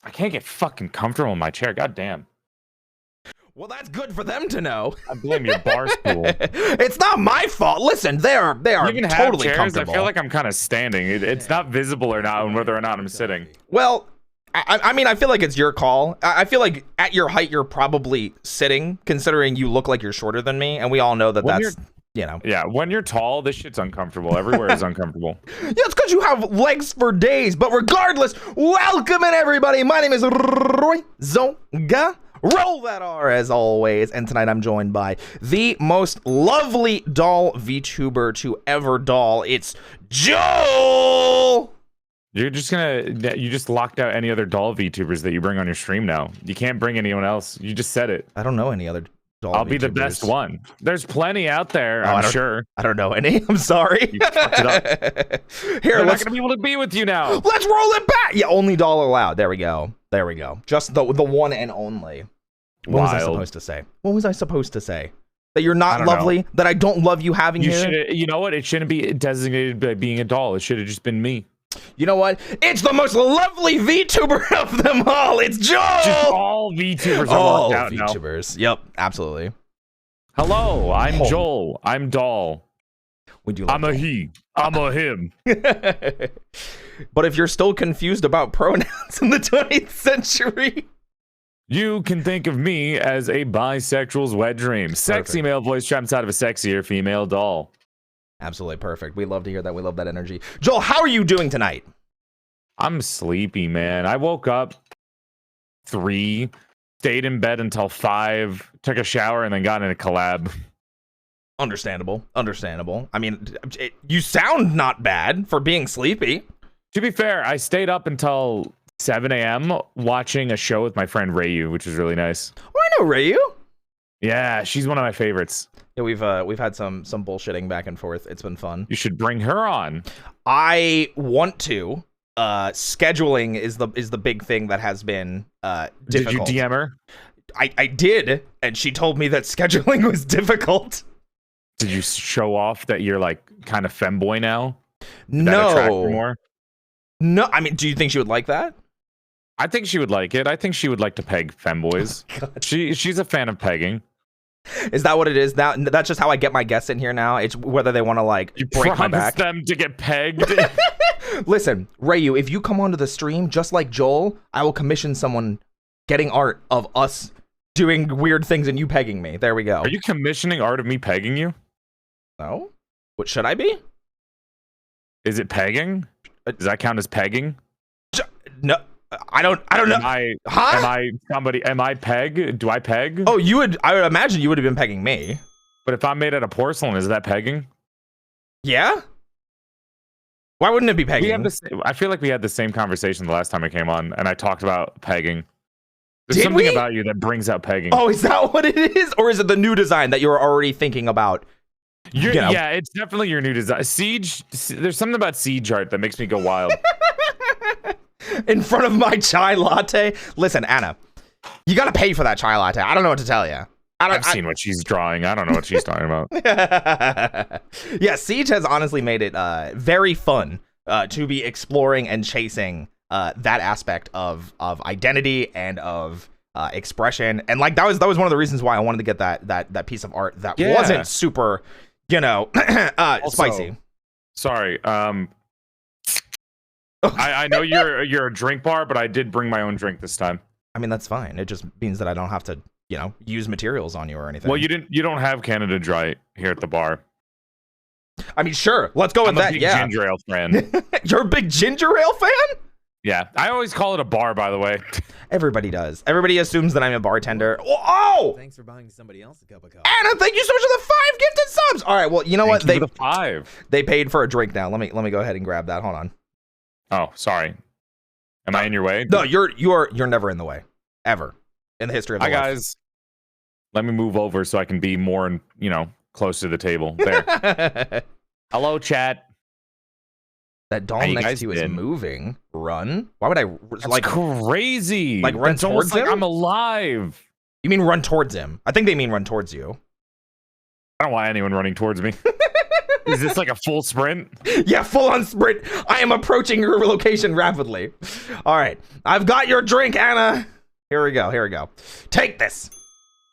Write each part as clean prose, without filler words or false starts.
I can't get fucking comfortable in my chair. God damn. Well, that's good for them to know. I blame your bar stool. It's not my fault. Listen, they are totally comfortable. I feel like I'm kind of standing. It's not visible or not, and whether or not I'm sitting. Well, I mean, I feel like it's your call. I feel like at your height, you're probably sitting, considering you look like you're shorter than me, and we all know that that's, you know. Yeah, when you're tall, this shit's uncomfortable. Everywhere is uncomfortable. Yeah, it's because you have legs for days. But regardless, welcome in, everybody. My name is RoyzOga. Roll that R as always. And tonight I'm joined by the most lovely doll VTuber to ever doll. It's Joel. You just locked out any other doll VTubers that you bring on your stream now. You can't bring anyone else. You just said it. I don't know any other doll I'll VTubers. be the best one. There's plenty out there, I'm sure. I don't know any. I'm sorry. You fucked it up. Here, I'm not gonna be able to be with you now. Let's roll it back. Yeah, only doll allowed. There we go. There we go. Just the one and only. What was I supposed to say? What was I supposed to say? That you're not lovely? That I don't love you having here? You know what? It shouldn't be designated by being a doll. It should have just been me. You know what? It's the most lovely VTuber of them all. It's Joel. Just all VTubers are locked out now. VTubers. Yep, absolutely. Hello, I'm Joel. I'm doll. I'm a he. I'm a him. But if you're still confused about pronouns in the 20th century, you can think of me as a bisexual's wet dream. Sexy male voice chimes out of a sexier female doll. Absolutely perfect. We love to hear that. We love that energy. Joel, how are you doing tonight? I'm sleepy, man. I woke up 3, stayed in bed until 5, took a shower, and then got in a collab. Understandable. Understandable. I mean, you sound not bad for being sleepy. To be fair, I stayed up until 7 a.m. watching a show with my friend Rayu, which is really nice. Oh, I know Rayu. Yeah, she's one of my favorites. Yeah, we've had some bullshitting back and forth. It's been fun. You should bring her on. I want to. Scheduling is the big thing that has been difficult. Did you DM her? I did, and she told me that scheduling was difficult. Did you show off that you're like kind of femboy now? Did no. That attract her more? No, I mean, do you think she would like that? I think she would like it. I think she would like to peg femboys. Oh, she's a fan of pegging. Is that what it is now? That's just how I get my guests in here now. It's whether they want to like break my back. Them to get pegged. Listen, Rayu, if you come onto the stream just like Joel, I will commission someone getting art of us doing weird things and you pegging me. There we go. Are you commissioning art of me pegging you? No. What should I be? Is it pegging? Does that count as pegging? No. I don't know. Am I peg? Do I peg? Oh, I would imagine you would have been pegging me. But if I'm made out of porcelain, is that pegging? Yeah. Why wouldn't it be pegging? I feel like we had the same conversation the last time I came on, and I talked about pegging. There's something about you that brings out pegging. Oh, is that what it is? Or is it the new design that you were already thinking about? Yeah, it's definitely your new design. Siege, there's something about Siege art that makes me go wild. In front of my chai latte. Listen, Anna, you gotta pay for that chai latte. I don't know what to tell you. I've seen what she's drawing. I don't know what she's talking about. Yeah, Siege has honestly made it very fun to be exploring and chasing that aspect of identity and of expression. And like that was one of the reasons why I wanted to get that piece of art that wasn't super, spicy. Sorry. I know you're a drink bar, but I did bring my own drink this time. I mean, that's fine. It just means that I don't have to, use materials on you or anything. Well, you don't have Canada Dry here at the bar. I mean, sure. Let's go with that. I'm a big ginger ale fan. You're a big ginger ale fan? Yeah. I always call it a bar, by the way. Everybody does. Everybody assumes that I'm a bartender. Oh! Thanks for buying somebody else a cup of coffee. Anna, thank you so much for the 5 gifted subs. All right. Well, you know what? Thank you for the 5. They paid for a drink now. Let me go ahead and grab that. Hold on. Oh, sorry. Am I in your way? No, you're never in the way. Ever. In the history of the life. Hi, guys. Let me move over so I can be more, close to the table. There. Hello, chat. That doll next to you is moving. Run? Why would I? That's crazy. Like run it's towards him? Like I'm alive. You mean run towards him? I think they mean run towards you. I don't want anyone running towards me. Is this like a full sprint? Yeah, full on sprint. I am approaching your location rapidly. All right, I've got your drink, Anna. Here we go. Here we go. Take this.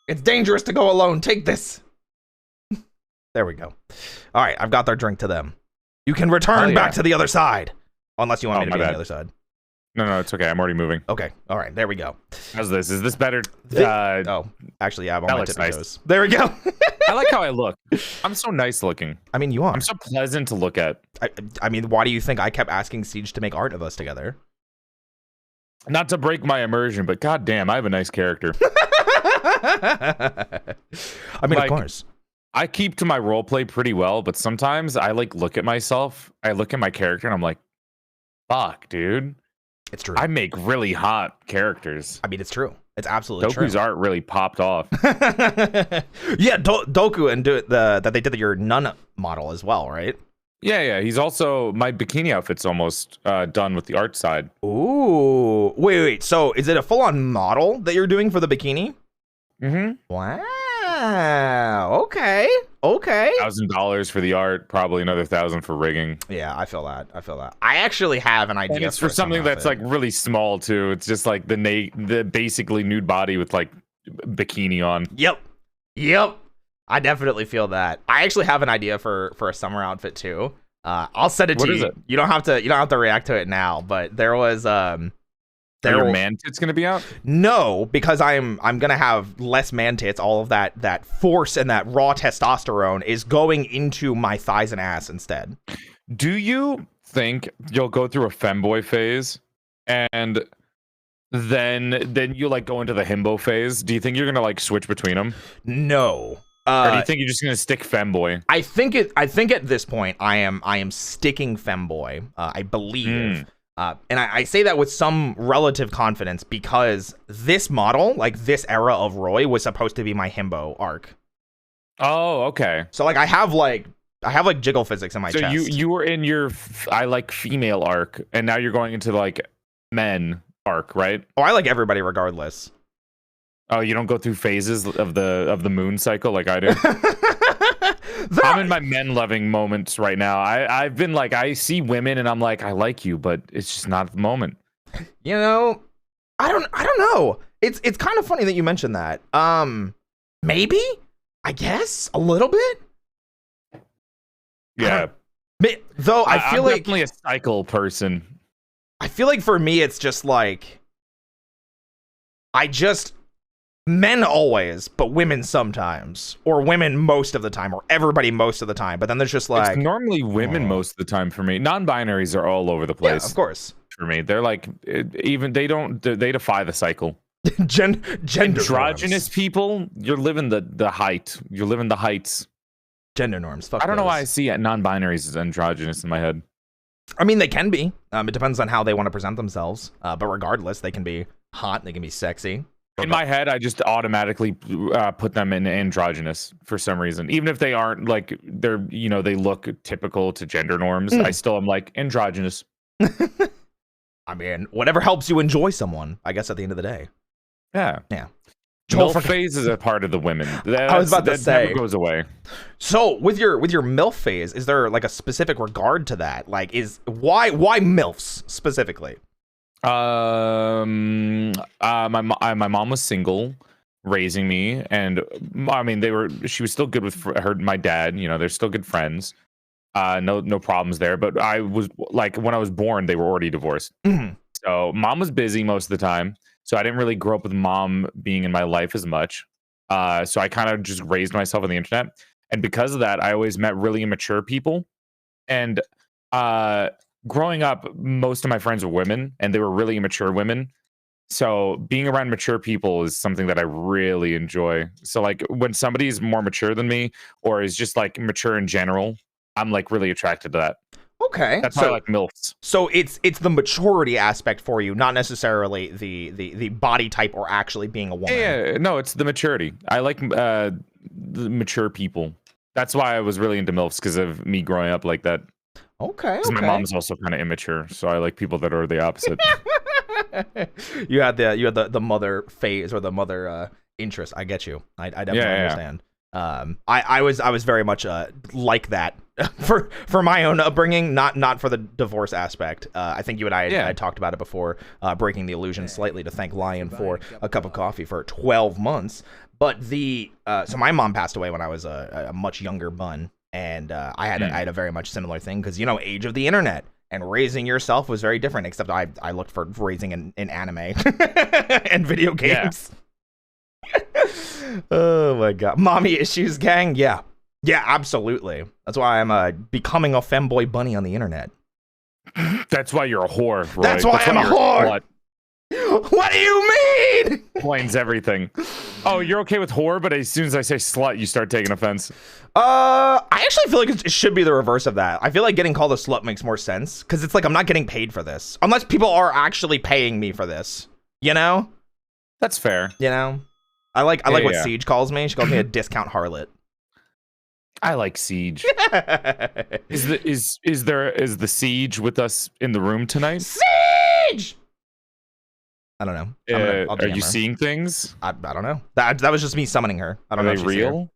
It's dangerous to go alone. Take this. There we go. All right, I've got their drink to them. You can return back to the other side, unless you want me to be on the other side. No, it's okay. I'm already moving. Okay. All right. There we go. How's this? Is this better? Oh, actually, yeah. I'm on my tippy toes. There we go. I like how I look. I'm so nice looking. I mean, you are. I'm so pleasant to look at. I mean, why do you think I kept asking Siege to make art of us together? Not to break my immersion, but goddamn, I have a nice character. I mean, like, of course. I keep to my roleplay pretty well, but sometimes I like look at myself. I look at my character and I'm like, fuck, dude. It's true. I make really hot characters. I mean, it's true. It's absolutely Doku's true. art really popped off. Yeah, Doku and that they did your nun model as well, right? Yeah. He's also, my bikini outfit's almost done with the art side. Ooh. Wait. So is it a full-on model that you're doing for the bikini? Mm-hmm. Wow. Okay. $1,000 for the art, probably another $1,000 for rigging. Yeah, I feel that. I actually have an idea. And it's for something that's like really small too. It's just like the basically nude body with like bikini on. Yep. I definitely feel that. I actually have an idea for a summer outfit too. I'll send it to you. What is it? You don't have to react to it now, but there was Are your man tits gonna be out? No, because I'm gonna have less man tits. All of that force and that raw testosterone is going into my thighs and ass instead. Do you think you'll go through a femboy phase and then you like go into the himbo phase? Do you think you're gonna like switch between them? No. Or do you think you're just gonna stick femboy? I think at this point I am sticking femboy. I believe. And I say that with some relative confidence because this model, like this era of Roy, was supposed to be my himbo arc. Oh, okay. So like I have jiggle physics in my chest. So you were in your I like female arc, and now you're going into like men arc, right? Oh, I like everybody regardless. Oh, you don't go through phases of the moon cycle like I do. I'm in my men loving moments right now. I've been like, I see women and I'm like, I like you, but it's just not the moment. You know, I don't know. It's kind of funny that you mentioned that. Maybe, I guess a little bit. Yeah. Though I feel I'm like definitely a cycle person. I feel like for me, it's just like men always, but women sometimes, or women most of the time, or everybody most of the time. But then there's just like it's normally women most of the time for me. Non-binaries are all over the place. Yeah, of course. For me, they're like even they defy the cycle. Gender androgynous norms. people, you're living the height. You're living the heights. Gender norms. Fuck I don't know those. why I see non-binaries as androgynous in my head. I mean, they can be. It depends on how they want to present themselves. But regardless, they can be hot. They can be sexy. In my head, I just automatically put them in androgynous for some reason. Even if they aren't like they look typical to gender norms, I still am like androgynous. I mean, whatever helps you enjoy someone, I guess at the end of the day. Yeah. MILF phase is a part of the women. I was about to say never goes away. So with your MILF phase, is there like a specific regard to that? Like, why MILFs specifically? My mom was single, raising me, and I mean she was still good with my dad. You know, they're still good friends. No problems there. But I was like, when I was born, they were already divorced. Mm-hmm. So mom was busy most of the time. So I didn't really grow up with mom being in my life as much. So I kind of just raised myself on the internet, and because of that, I always met really immature people, and growing up, most of my friends were women, and they were really immature women. So being around mature people is something that I really enjoy. So like when somebody is more mature than me, or is just like mature in general, I'm like really attracted to that. Okay, that's why I like MILFs. So it's the maturity aspect for you, not necessarily the body type or actually being a woman. Yeah, no, it's the maturity. I like the mature people. That's why I was really into MILFs, because of me growing up like that. Okay. My mom's also kind of immature, so I like people that are the opposite. you had the mother phase or the mother interest. I get you. I definitely understand. I was very much like that for my own upbringing, not for the divorce aspect. I think you and I had talked about it before, breaking the illusion slightly to thank Lion for a cup of coffee for 12 months. But so my mom passed away when I was a much younger bun, and I had a very much similar thing because, you know, age of the internet. And raising yourself was very different, except I looked for raising in anime and video games. Yeah. Oh my god. Mommy issues, gang? Yeah. Yeah, absolutely. That's why I'm becoming a femboy bunny on the internet. That's why you're a whore, Roy. That's why I'm a whore! What do you mean? Explains everything. Oh, you're okay with whore, but as soon as I say slut, you start taking offense. I actually feel like it should be the reverse of that. I feel like getting called a slut makes more sense, because it's like I'm not getting paid for this. Unless people are actually paying me for this. You know? That's fair. You know? I like what Siege calls me. She calls me a discount harlot. I like Siege. Is the Siege with us in the room tonight? Siege! I don't know. Are you seeing things? I don't know. That was just me summoning her. I don't know. Are they real?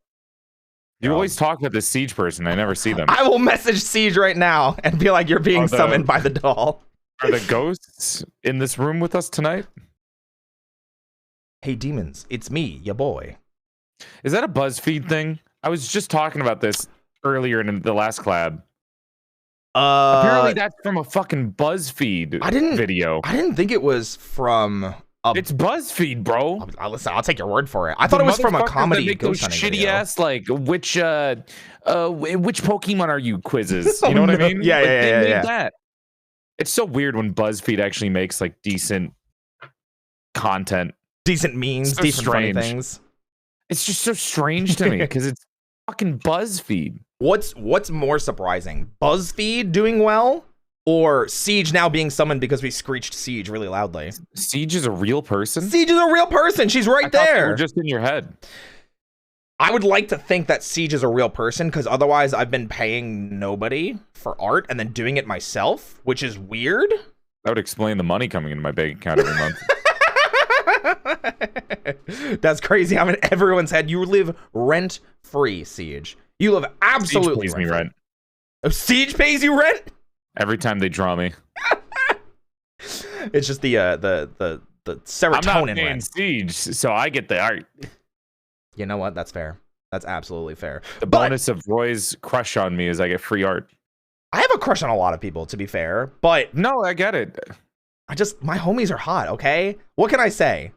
You always talk about this Siege person. I never see them. I will message Siege right now and be like, you're being summoned by the doll. Are the ghosts in this room with us tonight? Hey, demons. It's me, ya boy. Is that a BuzzFeed thing? I was just talking about this earlier in the last collab. Apparently that's from a fucking BuzzFeed video. I didn't think it was from it's BuzzFeed, bro. I'll take your word for it. I thought it was from a comedy ghost hunting shitty video. Ass like which Pokemon are you quizzes? You know what I mean? Yeah, like, yeah. That. It's so weird when BuzzFeed actually makes like decent content, decent memes, so decent funny strange. Things. It's just so strange to me because it's fucking BuzzFeed. What's more surprising? BuzzFeed doing well, or Siege now being summoned because we screeched Siege really loudly? Siege is a real person? Siege is a real person. She's right there. We're just in your head. I would like to think that Siege is a real person, because otherwise I've been paying nobody for art and then doing it myself, which is weird. That would explain the money coming into my bank account every month. That's crazy. I'm in everyone's head. You live rent-free, Siege. You live absolutely Siege pays me rent. Oh, Siege pays you rent? Every time they draw me. It's just the serotonin I'm not paying rent. Siege, so I get the art. You know what? That's fair. That's absolutely fair. The bonus of Roy's crush on me is I get free art. I have a crush on a lot of people, to be fair, but no, I get it. My homies are hot, okay? What can I say?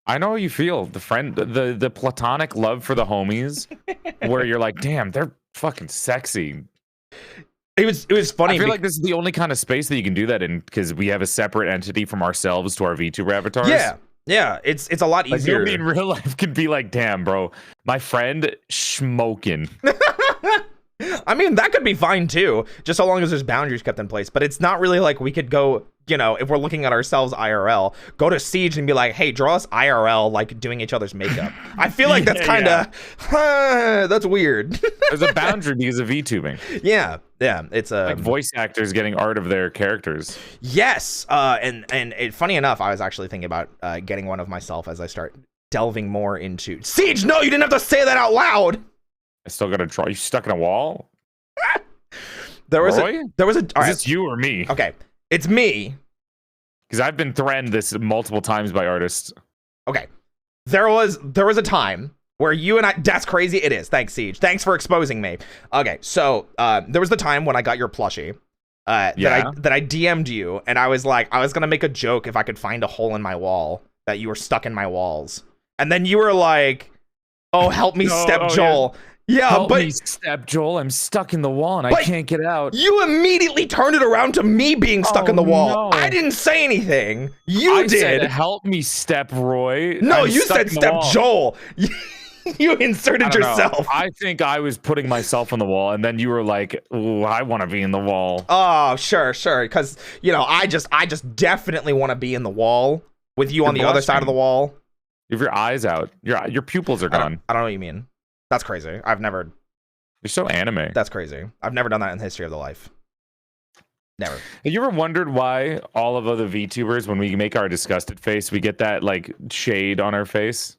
I know how you feel. The platonic love for the homies, where you're like, damn, they're fucking sexy. It was funny. I feel like this is the only kind of space that you can do that in, because we have a separate entity from ourselves to our VTuber avatars. Yeah, it's a lot easier. Like, nobody in real life can be like, damn, bro, my friend smoking. I mean, that could be fine too, just so long as there's boundaries kept in place. But it's not really like we could go, you know, if we're looking at ourselves IRL, go to Siege and be like, hey, draw us IRL, like doing each other's makeup. I feel like that's kind of, that's weird. There's a boundary because of VTubing. Yeah, it's like voice actors getting art of their characters. Yes, and funny enough, I was actually thinking about getting one of myself as I start delving more into Siege. No, you didn't have to say that out loud. I still gotta draw. You stuck in a wall? There was Roy? Is this you or me? Okay, it's me. Because I've been threatened this multiple times by artists. Okay, there was a time where you and I. That's crazy. It is. Thanks, Siege. Thanks for exposing me. Okay, so there was the time when I got your plushie. That I DM'd you, and I was like, I was gonna make a joke if I could find a hole in my wall that you were stuck in my walls, and then you were like, "Oh, help me, Joel." Yeah, help me, Step Joel. I'm stuck in the wall and I can't get out. You immediately turned it around to me being stuck in the wall. No. I didn't say anything. You did. Said, help me, Step Roy. No, you said Step Joel. You inserted yourself. I think I was putting myself on the wall, and then you were like, "Ooh, I want to be in the wall." Oh, sure, because you know, I just definitely want to be in the wall with you on the other side of the wall. You have your eyes out. Your pupils are gone. I don't know what you mean. That's crazy. I've never. You're so anime. That's crazy. I've never done that in the history of the life. Never. Have you ever wondered why all of other VTubers, when we make our disgusted face, we get that like shade on our face?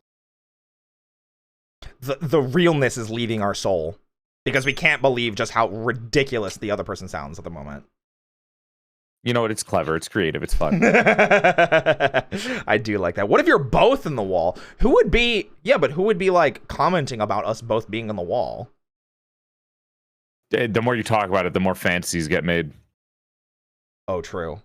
the realness is leaving our soul because we can't believe just how ridiculous the other person sounds at the moment. You know what? It's clever. It's creative. It's fun. I do like that. What if you're both in the wall? Who would be like commenting about us both being in the wall? The more you talk about it, the more fantasies get made. Oh, true.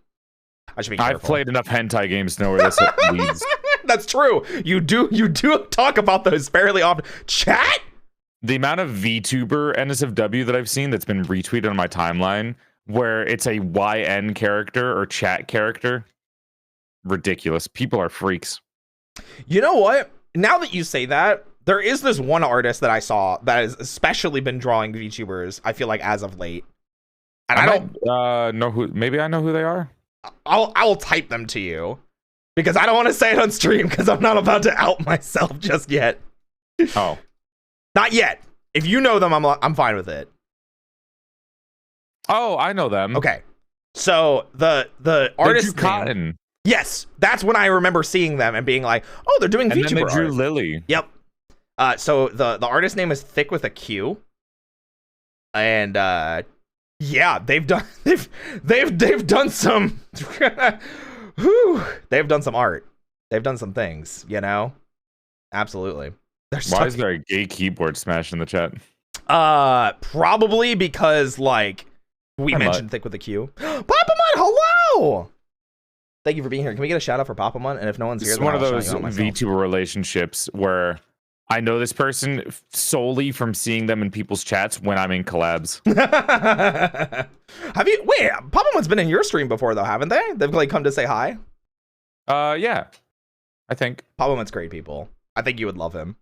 I should be careful. I've played enough hentai games to know where this leads. That's true. You do talk about those fairly often. Chat? The amount of VTuber NSFW that I've seen that's been retweeted on my timeline where it's a YN character or chat character. Ridiculous. People are freaks. You know what? Now that you say that, there is this one artist that I saw that has especially been drawing VTubers, I feel like, as of late. And I don't know who. Maybe I know who they are. I'll type them to you because I don't want to say it on stream because I'm not about to out myself just yet. Oh, not yet. If you know them, I'm fine with it. Oh, I know them. Okay, so the artist Cotton. Yes, that's when I remember seeing them and being like, oh, they're doing VTuber. And then they drew art. Lily. Yep. So the artist name is Thick with a Q, and yeah, they've done some they've done some art. They've done some things, you know? Absolutely. Why is there a gay keyboard smash in the chat? Probably because like we mentioned Thick with a Q. Papa Mun, hello! Thank you for being here. Can we get a shout out for Papa Mun? And if no one's here, it's one of those VTuber relationships where I know this person solely from seeing them in people's chats when I'm in collabs. Have you? Wait, Papa Mun's been in your stream before, though, haven't they? They've like come to say hi. Yeah, I think Papa Mun's great people. I think you would love him.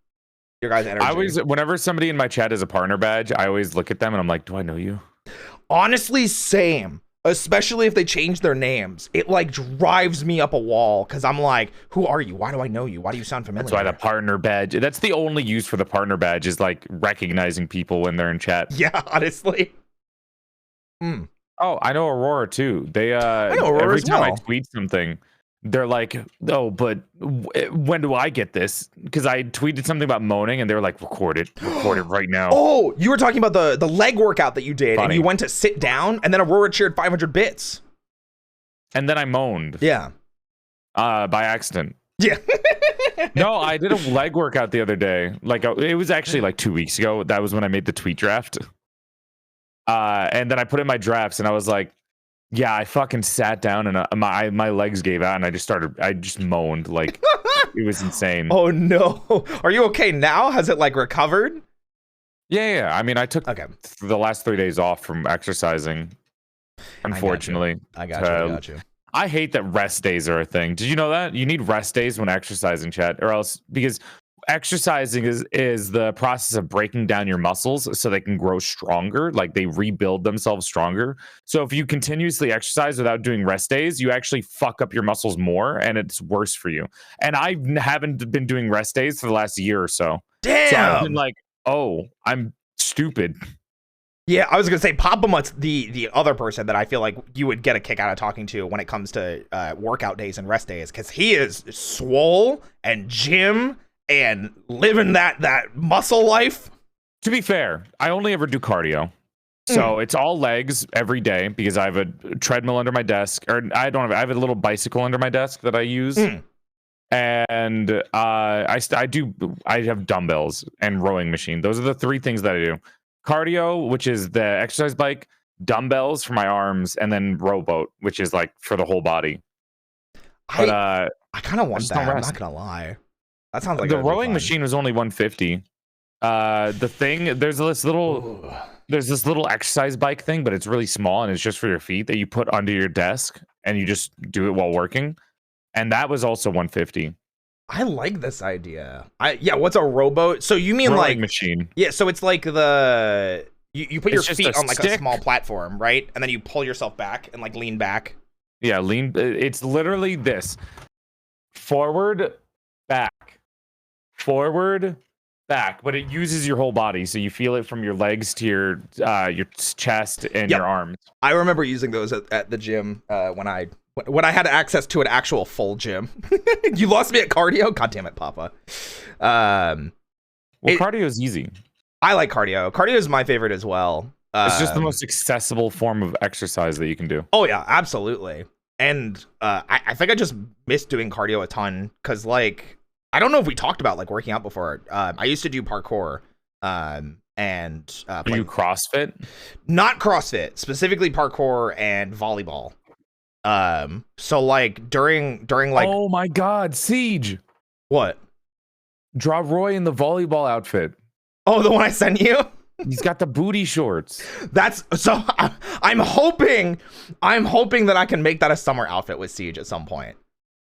Your guys' energy. Whenever somebody in my chat has a partner badge, I always look at them and I'm like, do I know you? Honestly, same. Especially if they change their names, it like drives me up a wall because I'm like, who are you? Why do I know you? Why do you sound familiar? That's why the partner badge, that's the only use for the partner badge is like recognizing people when they're in chat. Yeah, honestly. Oh, I know Aurora too. They I know Aurora every as time well. I tweet something, they're like, oh, but when do I get this? Because I tweeted something about moaning and they were like, record it right now. Oh, you were talking about the leg workout that you did. Funny. And you went to sit down and then Aurora cheered 500 bits. And then I moaned. Yeah. By accident. Yeah. No, I did a leg workout the other day. Like it was actually like 2 weeks ago. That was when I made the tweet draft. And then I put in my drafts and I was like, yeah, I fucking sat down and my legs gave out and I just moaned like it was insane. Oh no. Are you okay now? Has it like recovered? Yeah. I mean, I took the last 3 days off from exercising. Unfortunately. I got you. I hate that rest days are a thing. Did you know that? You need rest days when exercising, chat, or else because exercising is the process of breaking down your muscles so they can grow stronger, like they rebuild themselves stronger. So if you continuously exercise without doing rest days, you actually fuck up your muscles more and it's worse for you. And I haven't been doing rest days for the last year or so. Damn. So I've been like, oh, I'm stupid. Yeah, I was gonna say Papa Mutt's the other person that I feel like you would get a kick out of talking to when it comes to workout days and rest days, because he is swole and gym and living that muscle life. To be fair, I only ever do cardio. So it's all legs every day because I have a treadmill under my desk, or I have a little bicycle under my desk that I use. And I have dumbbells and rowing machine. Those are the three things that I do. Cardio, which is the exercise bike, dumbbells for my arms, and then rowboat, which is like for the whole body. But I kind of want that. I'm not gonna lie. That sounds like the rowing machine was only $150. There's this little exercise bike thing, but it's really small and it's just for your feet that you put under your desk and you just do it while working. And that was also $150. I like this idea. What's a rowboat? So you mean rowing like machine? Yeah, so it's like you put your feet on like stick. a small platform, right? And then you pull yourself back and like lean back. Yeah, it's literally this. Forward, back, but it uses your whole body, so you feel it from your legs to your chest and your arms. I remember using those at the gym when I had access to an actual full gym. You lost me at cardio? God damn it, Papa. Well, cardio is easy. I like cardio. Cardio is my favorite as well. It's just the most accessible form of exercise that you can do. Oh yeah, absolutely. And I think I just miss doing cardio a ton because, like, I don't know if we talked about like working out before. I used to do parkour. Are you CrossFit? Not CrossFit, specifically parkour and volleyball. So like during like, oh my God, Siege! What? Draw Roy in the volleyball outfit. Oh, the one I sent you. He's got the booty shorts. That's so. I'm hoping that I can make that a summer outfit with Siege at some point.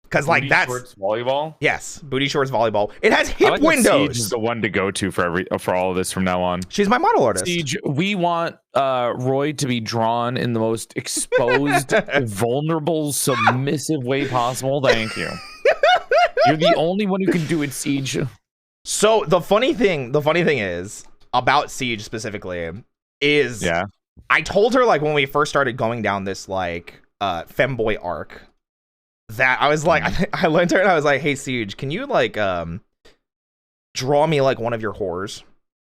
Because like that's shorts volleyball. Yes, booty shorts volleyball. It has hip windows. Siege is the one to go to for all of this from now on. She's my model artist. Siege, we want Roy to be drawn in the most exposed, vulnerable, submissive way possible. Thank you. You're the only one who can do it, Siege. So the funny thing is about Siege specifically is I told her like when we first started going down this like femboy arc. That I was like, I went to her and I was like, hey, Siege, can you like draw me like one of your whores?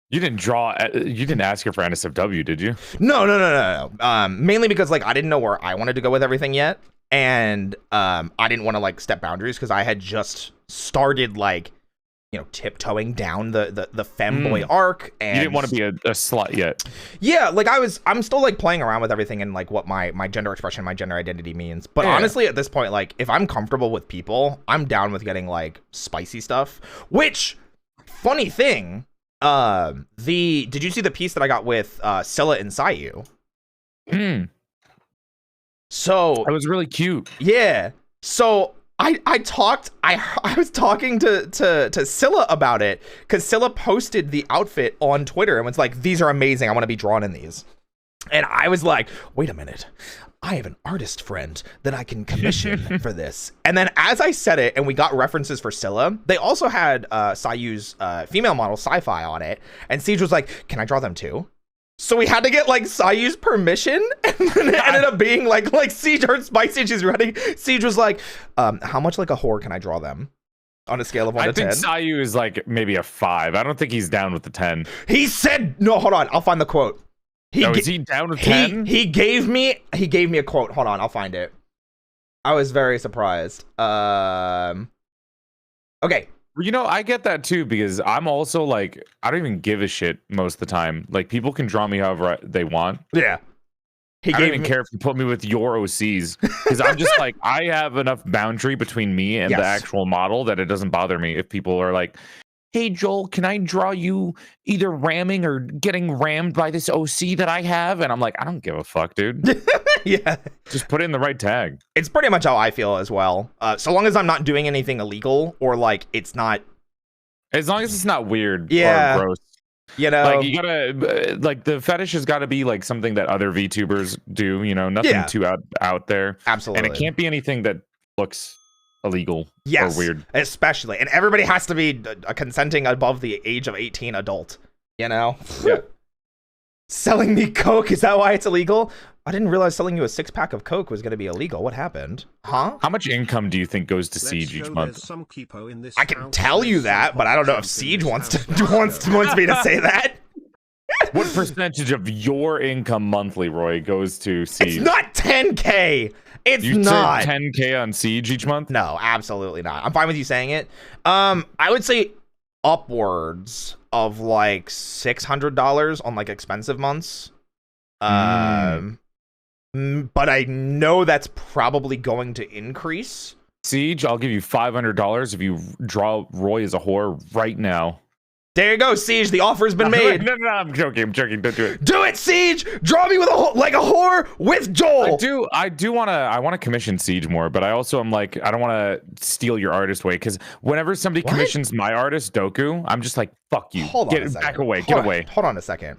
You didn't ask her for NSFW, did you? No. Mainly because like I didn't know where I wanted to go with everything yet. And I didn't want to like step boundaries because I had just started like, you know, tiptoeing down the femboy arc, and you didn't want to be a slut yet. Yeah, like I'm still like playing around with everything and like what my gender expression, my gender identity means. But honestly, at this point, like if I'm comfortable with people, I'm down with getting like spicy stuff. Which, funny thing, did you see the piece that I got with Scylla and Sayu? So that was really cute. Yeah. So I was talking to Scylla about it because Scylla posted the outfit on Twitter and was like, these are amazing. I want to be drawn in these. And I was like, wait a minute. I have an artist friend that I can commission for this. And then as I said it and we got references for Scylla, they also had Sayu's female model Sci-Fi on it. And Siege was like, can I draw them too? So we had to get like Sayu's permission, and then it ended up being like Siege heard spicy and she's ready. Siege was like, how much like a whore can I draw them on a scale of 1 to 10? I think Sayu is like maybe a 5. I don't think he's down with the 10. He said, no, hold on, I'll find the quote. Is he down with 10? He gave me a quote. Hold on, I'll find it. I was very surprised. Okay. You know, I get that too, because I'm also like, I don't even give a shit most of the time. Like, people can draw me however they want. Yeah. I don't even care if you put me with your OCs, because I'm just like, I have enough boundary between me and the actual model that it doesn't bother me if people are like, hey, Joel, can I draw you either ramming or getting rammed by this OC that I have? And I'm like, I don't give a fuck, dude. Yeah. Just put in the right tag. It's pretty much how I feel as well. So long as I'm not doing anything illegal or like it's not. As long as it's not weird or gross. You know, like you gotta like the fetish has got to be like something that other VTubers do, you know, nothing too out there. Absolutely. And it can't be anything that looks illegal or weird. Especially. And everybody has to be a consenting above the age of 18 adult, you know? Yeah. Selling me Coke, is that why it's illegal? I didn't realize selling you a 6-pack of Coke was going to be illegal. What happened? Huh? How much income do you think goes to Siege each month? I can tell you that, but I don't know if Siege wants me to say that. What percentage of your income monthly, Roy, goes to Siege? It's not 10K. It's not 10K on Siege each month. No, absolutely not. I'm fine with you saying it. I would say upwards of like $600 on like expensive months. But I know that's probably going to increase. Siege, I'll give you $500 if you draw Roy as a whore right now. There you go, Siege. The offer's been made. No, I'm joking. Don't do it. Do it, Siege. Draw me with a whore with Joel. I want to commission Siege more, but I also am like, I don't want to steal your artist away, because whenever somebody commissions my artist, Doku, I'm just like, fuck you. Get away. Hold on a second.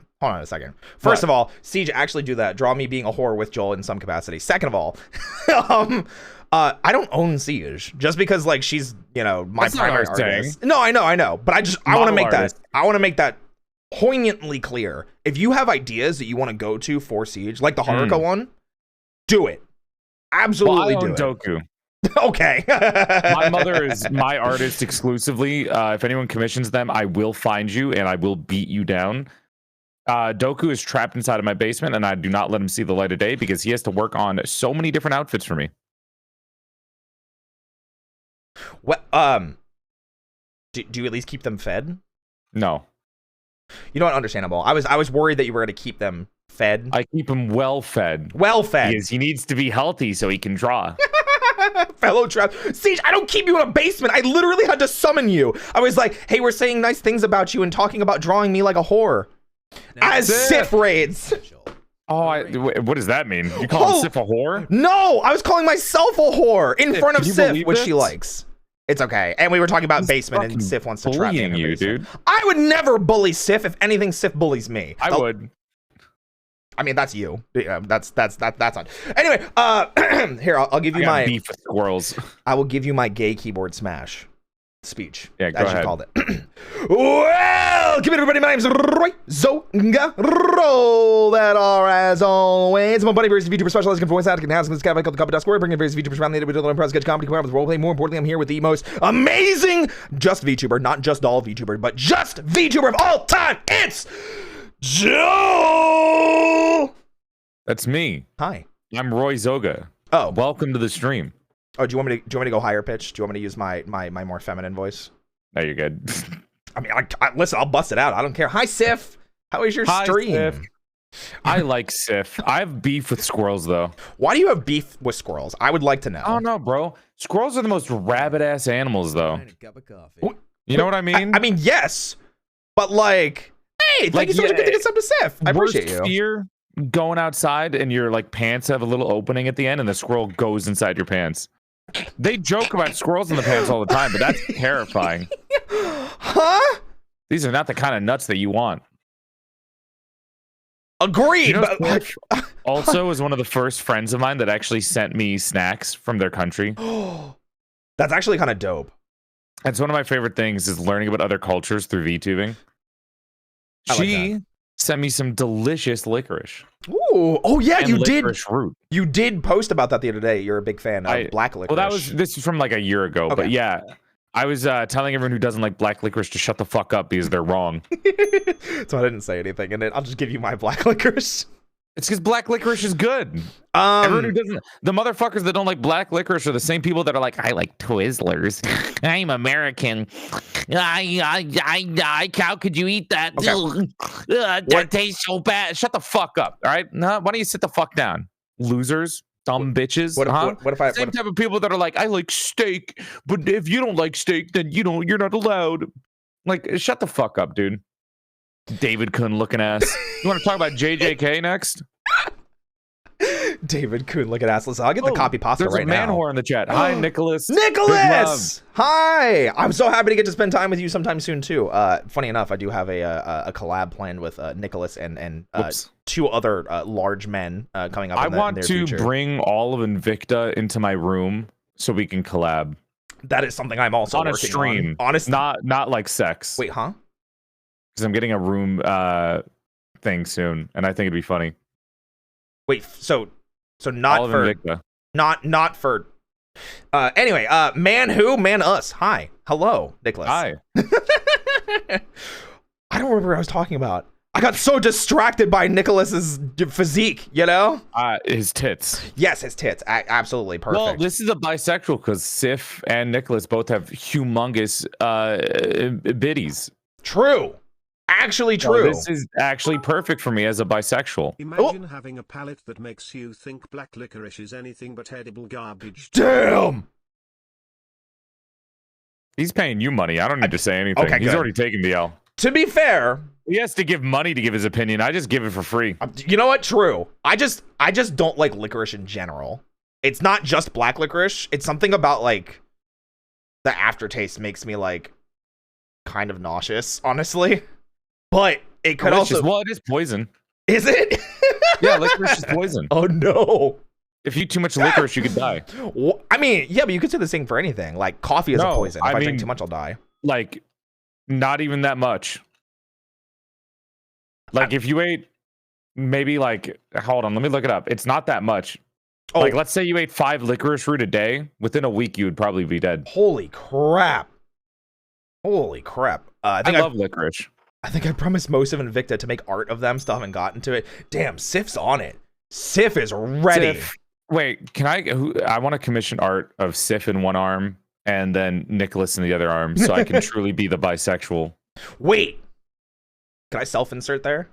First of all, Siege, actually do that. Draw me being a whore with Joel in some capacity. Second of all, I don't own Siege just because like she's, you know, my primary artist. No, I know, but I want to make that poignantly clear. If you have ideas that you want to go to for Siege, like the Haruka one, do it. Absolutely do it. Doku. Okay. My mother is my artist exclusively. If anyone commissions them, I will find you and I will beat you down. Doku is trapped inside of my basement, and I do not let him see the light of day because he has to work on so many different outfits for me. What? Do you at least keep them fed? No. You know what? Understandable. I was worried that you were going to keep them fed. I keep him well fed. Well fed. Because he needs to be healthy so he can draw. Fellow trap Siege, I don't keep you in a basement. I literally had to summon you. I was like, hey, we're saying nice things about you and talking about drawing me like a whore. As Sif raids. Oh, what does that mean? You call Sif a whore? No, I was calling myself a whore in front of Sif, which this? she likes. It's okay. And we were talking about basement, and Sif wants to trap me in you, basement. dude. I would never bully Sif. If anything, Sif bullies me. I would. I mean, that's you. That's on. Anyway, here I'll give you my beef with squirrels. I will give you my gay keyboard smash speech. Yeah, go as ahead. You called it. Welcome everybody. My name's RoyZoga. Roll that R as always. I'm a buddy, various VTuber specialized in voice acting and housing. This guy called the Copy Square, bringing various VTubers around the individual improv sketch comedy, with roleplay. More importantly, I'm here with the most amazing just VTuber, not just all VTuber, but just VTuber of all time. It's Joe. That's me. Hi. I'm RoyZoga. Oh, Welcome to the stream. oh, do you want me to go higher pitch? Do you want me to use my more feminine voice? No, you're good. I mean, listen, I'll bust it out. I don't care. Hi, Sif. How is your stream? Sif. I like Sif. I have beef with squirrels, though. Why do you have beef with squirrels? I would like to know. I don't know, bro. Squirrels are the most rabid-ass animals, though. Cup of coffee. You know what I mean? I mean, yes, but like, hey, thank you so much for getting us up to Sif. I appreciate Worst you. fear, going outside and your like pants have a little opening at the end, and the squirrel goes inside your pants. They joke about squirrels in the pants all the time, but that's terrifying. Huh? These are not the kind of nuts that you want. Agreed. You know, but Sif also was one of the first friends of mine that actually sent me snacks from their country. that's actually kind of dope. That's one of my favorite things is learning about other cultures through VTubing. She sent me some delicious licorice. Ooh, oh yeah, you did. Root. You did post about that the other day. You're a big fan of black licorice. Well, this is from like a year ago, but yeah, I was telling everyone who doesn't like black licorice to shut the fuck up because they're wrong. So I didn't say anything, and then I'll just give you my black licorice. It's because black licorice is good. Everyone who doesn't, the motherfuckers that don't like black licorice are the same people that are like, I like Twizzlers. I'm American. How could you eat that? Okay. That tastes so bad. Shut the fuck up. All right. No, why don't you sit the fuck down, losers, dumb bitches? What if I? Same type of people that are like, I like steak, but if you don't like steak, then you're not allowed. Like, shut the fuck up, dude. David Kuhn looking ass. You want to talk about JJK next? David Kuhn looking ass. Listen, I'll get the copy pasta right now. There's a man whore in the chat. Hi, Nicholas. Nicholas! Hi! I'm so happy to get to spend time with you sometime soon, too. Funny enough, I do have a collab planned with Nicholas and two other large men coming up in the near future. Bring all of Invicta into my room so we can collab. That is something I'm also on a working stream. on. Honestly. Not like sex. Wait, huh? Because I'm getting a room thing soon, and I think it'd be funny. Wait, so not all for Invicta. not for anyway, man us. Hi. Hello, Nicholas. Hi. I don't remember what I was talking about. I got so distracted by Nicholas's physique, you know? His tits. Yes, his tits. Absolutely perfect. Well, this is a bisexual because Sif and Nicholas both have humongous biddies. True. Actually true. This is actually perfect for me as a bisexual. Imagine having a palate that makes you think black licorice is anything but edible garbage. Damn! He's paying you money. I don't need to say anything. Okay, He's good. already taken the L. To be fair, he has to give money to give his opinion. I just give it for free. You know what? True. I just don't like licorice in general. It's not just black licorice. It's something about like the aftertaste makes me like kind of nauseous, honestly. But it could also. Well, it is poison. Is it? Yeah, licorice is poison. Oh no. If you eat too much licorice, you could die. Well, I mean, yeah, but you could say the same for anything. Like coffee is a poison. If I drink too much, I'll die. Like, not even that much. Like, if you ate maybe like, hold on, let me look it up. It's not that much. Oh, Like, let's say you ate 5 licorice root a day. Within a week, you would probably be dead. holy crap. Holy crap. I love licorice. I think I promised most of Invicta to make art of them. Still haven't gotten to it. Damn, Sif's on it. Sif is ready. Sif. Wait, can I want to commission art of Sif in one arm and then Nicholas in the other arm so I can truly be the bisexual. Wait. Can I self-insert there?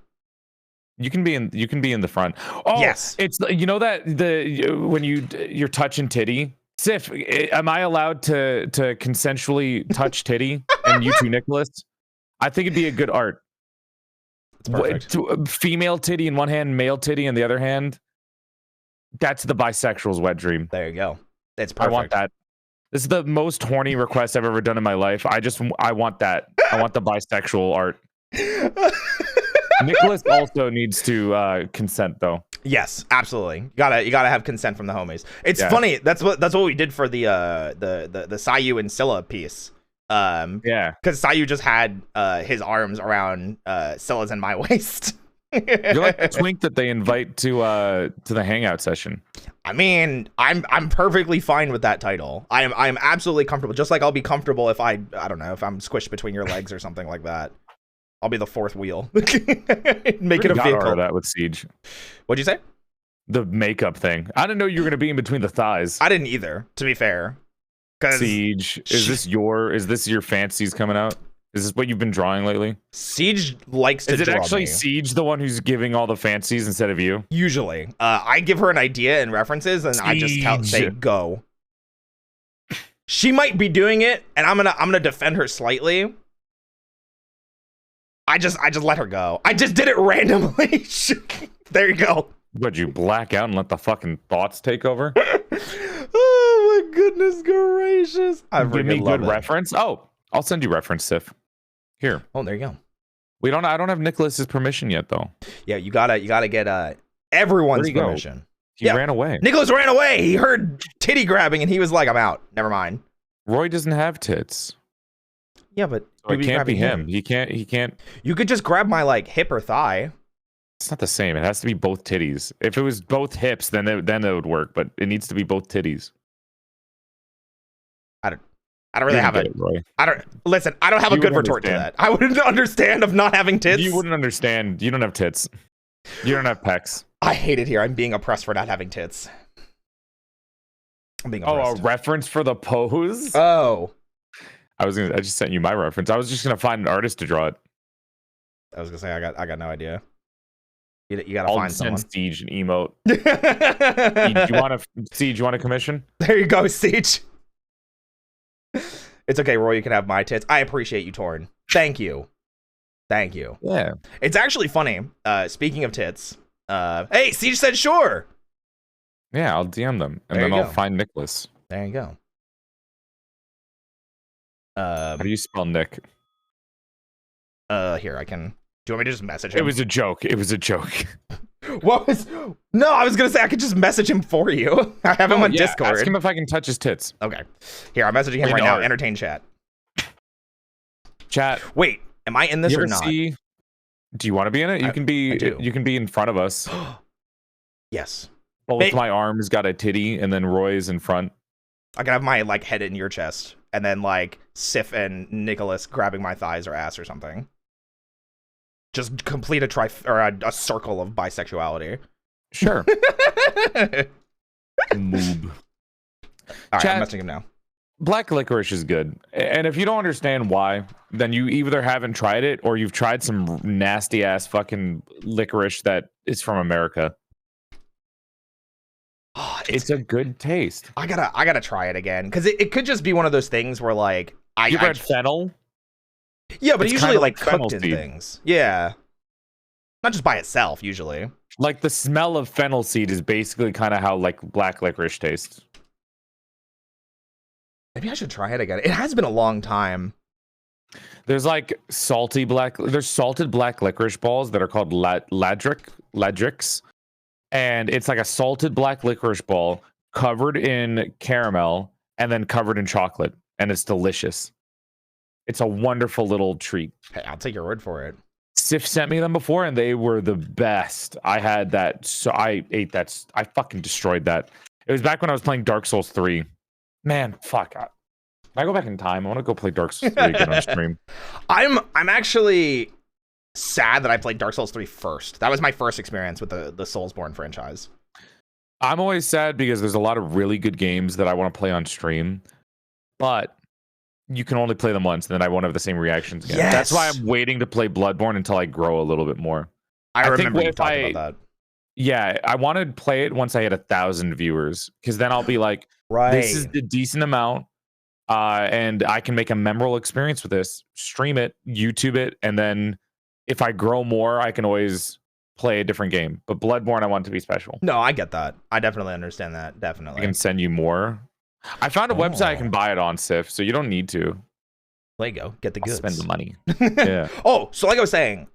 You can be in the front. Oh, yes. It's that when you're touching titty. Sif, am I allowed to consensually touch titty and you too, Nicholas? I think it'd be a good art. It's perfect. Female titty in one hand, male titty in the other hand. That's the bisexual's wet dream. There you go. It's perfect. I want that. This is the most horny request I've ever done in my life. I want that. I want the bisexual art. Nicholas also needs to consent though. Yes, absolutely. You gotta have consent from the homies. It's funny. That's what we did for the Sayu and Scylla piece. Yeah, because Sayu just had his arms around Scylla's and my waist. You're like the twink that they invite to the hangout session. I mean, I'm perfectly fine with that title. I'm absolutely comfortable. Just like I'll be comfortable if I don't know, if I'm squished between your legs or something like that. I'll be the fourth wheel. Make it a vehicle. That with Siege. What'd you say? The makeup thing. I didn't know you were gonna be in between the thighs. I didn't either, to be fair. Siege, is this your fancies coming out? Is this what you've been drawing lately? Siege likes to draw. Is it actually me. Siege the one who's giving all the fancies instead of you? Usually. I give her an idea and references, and I just say go. She might be doing it, and I'm gonna defend her slightly. I just let her go. I just did it randomly. There you go. Would you black out and let the fucking thoughts take over? Oh my goodness gracious! Give me good reference. Oh, I'll send you reference, Sif. Here. Oh, there you go. I don't have Nicholas's permission yet, though. Yeah, you gotta get everyone's permission. He ran away. Nicholas ran away. He heard titty grabbing and he was like, "I'm out. Never mind." Roy doesn't have tits. Yeah, but so it can't be him. He can't. You could just grab my like hip or thigh. It's not the same. It has to be both titties. If it was both hips, then it would work. But it needs to be both titties. I don't really have it. I don't have a good retort to that. I wouldn't understand of not having tits. You wouldn't understand. You don't have tits. You don't have pecs. I hate it here. I'm being oppressed for not having tits. I'm being oppressed. Oh, a reference for the pose? Oh. I just sent you my reference. I was just gonna find an artist to draw it. I was gonna say I got no idea. You gotta find someone. Siege an emote. Siege, you want to commission? There you go, Siege. It's okay, Roy. You can have my tits. I appreciate you, Torn. Thank you. Thank you. Yeah. It's actually funny. Speaking of tits, hey, Siege said sure. Yeah, I'll DM them and then I'll find Nicholas. There you go. How do you spell Nick? Here I can. Do you want me to just message him? It was a joke. It was a joke. What was? No, I was gonna say I could just message him for you. I have him on Discord. Ask him if I can touch his tits. Okay. Here, I'm messaging him right now. Entertain chat. Chat. Wait, am I in this or not? Do you want to be in it? You can be. You can be in front of us. Yes. Both my arms got a titty, and then Roy's in front. I can have my like head in your chest, and then like Sif and Nicholas grabbing my thighs or ass or something. Just complete a circle of bisexuality. Sure. Moob. All right, I'm messaging him now. Black licorice is good, and if you don't understand why, then you either haven't tried it or you've tried some nasty ass fucking licorice that is from America. Oh, it's a good taste. I gotta try it again because it could just be one of those things where like you've read fennel. Yeah, but it's usually like cooked in things. Yeah. Not just by itself, usually. Like the smell of fennel seed is basically kind of how like black licorice tastes. Maybe I should try it again. It has been a long time. There's like salted black licorice balls that are called ladrix. And it's like a salted black licorice ball covered in caramel and then covered in chocolate. And it's delicious. It's a wonderful little treat. Hey, I'll take your word for it. Sif sent me them before, and they were the best. I had that, so I ate that. I fucking destroyed that. It was back when I was playing Dark Souls 3. Man, fuck. Can I go back in time? I want to go play Dark Souls 3 again on stream. I'm actually sad that I played Dark Souls 3 first. That was my first experience with the Soulsborne franchise. I'm always sad because there's a lot of really good games that I want to play on stream, but you can only play them once, and then I won't have the same reactions again. Yes. That's why I'm waiting to play Bloodborne until I grow a little bit more. I remember you talking about that. Yeah, I want to play it once I hit 1,000 viewers, because then I'll be like, Right. this is the decent amount, and I can make a memorable experience with this. Stream it, YouTube it, and then if I grow more, I can always play a different game. But Bloodborne, I want it to be special. No, I get that. I definitely understand that. Definitely. I can send you more. I found a website I can buy it on, Sif, so you don't need to. There you go. Get the goods. Spend the money. Yeah. Oh, so like I was saying,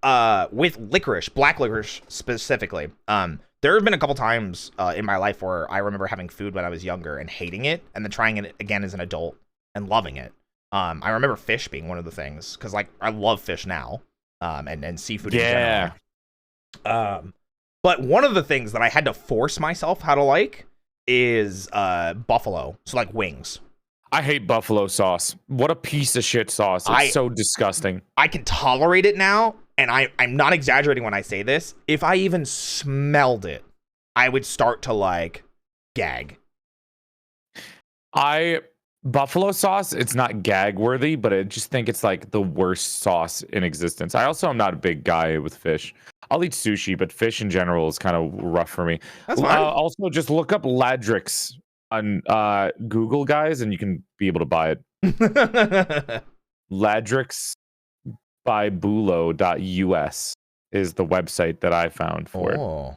with licorice, black licorice specifically, there have been a couple times in my life where I remember having food when I was younger and hating it, and then trying it again as an adult and loving it. I remember fish being one of the things, because like I love fish now, and seafood in general. But one of the things that I had to force myself how to like is buffalo, so like wings. I hate buffalo sauce. What a piece of shit sauce. It's so disgusting. I can tolerate it now, and I'm not exaggerating when I say this. If I even smelled it, I would start to like gag. Buffalo sauce, it's not gag worthy, but I just think it's like the worst sauce in existence. I also am not a big guy with fish. I'll eat sushi, but fish in general is kind of rough for me. That's fine. Also, just look up Ladrix on Google, guys, and you can be able to buy it. Ladrix by bulo.us is the website that I found for it.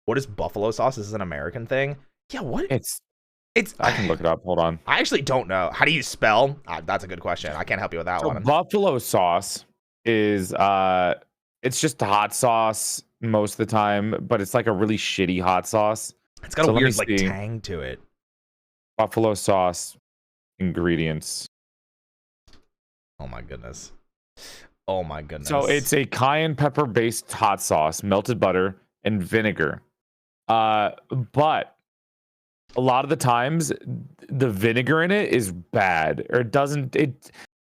What is buffalo sauce? Is this an American thing? Yeah, what? It's I can look it up. Hold on. I actually don't know. How do you spell? That's a good question. I can't help you with that one. Buffalo sauce is it's just hot sauce most of the time, but it's like a really shitty hot sauce. It's got a weird like tang to it. Buffalo sauce ingredients. Oh my goodness. Oh my goodness. So it's a cayenne pepper based hot sauce, melted butter, and vinegar. But a lot of the times the vinegar in it is bad, or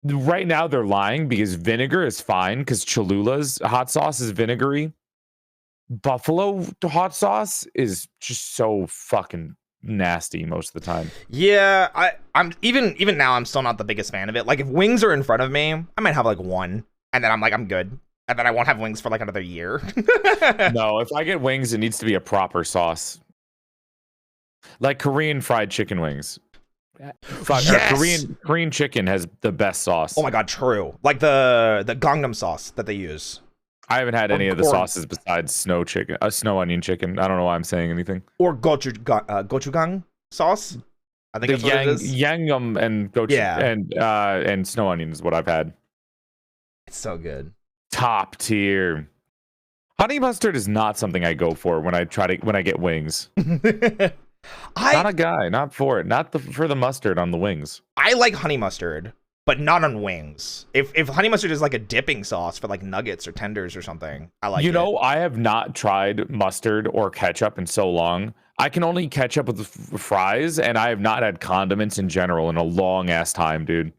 right now they're lying, because vinegar is fine, because Cholula's hot sauce is vinegary. Buffalo hot sauce is just so fucking nasty most of the time. Yeah, I'm even now I'm still not the biggest fan of it. Like if wings are in front of me, I might have like one, and then I'm like, I'm good, and then I won't have wings for like another year. No, if I get wings, it needs to be a proper sauce, like Korean fried chicken wings. Yes! Korean chicken has the best sauce. Oh my god, true. Like the Gangnam sauce that they use. I haven't had any of the sauces besides snow onion chicken. I don't know why I'm saying anything. Or gochujang sauce. I think that's what it is. Yangam and gochujang and snow onion is what I've had. It's so good. Top tier. Honey mustard is not something I go for when I get wings. Not a guy, not for it. Not for the mustard on the wings. I like honey mustard, but not on wings. If honey mustard is like a dipping sauce for like nuggets or tenders or something, I like it. You know, I have not tried mustard or ketchup in so long. I can only ketchup with fries, and I have not had condiments in general in a long ass time, dude.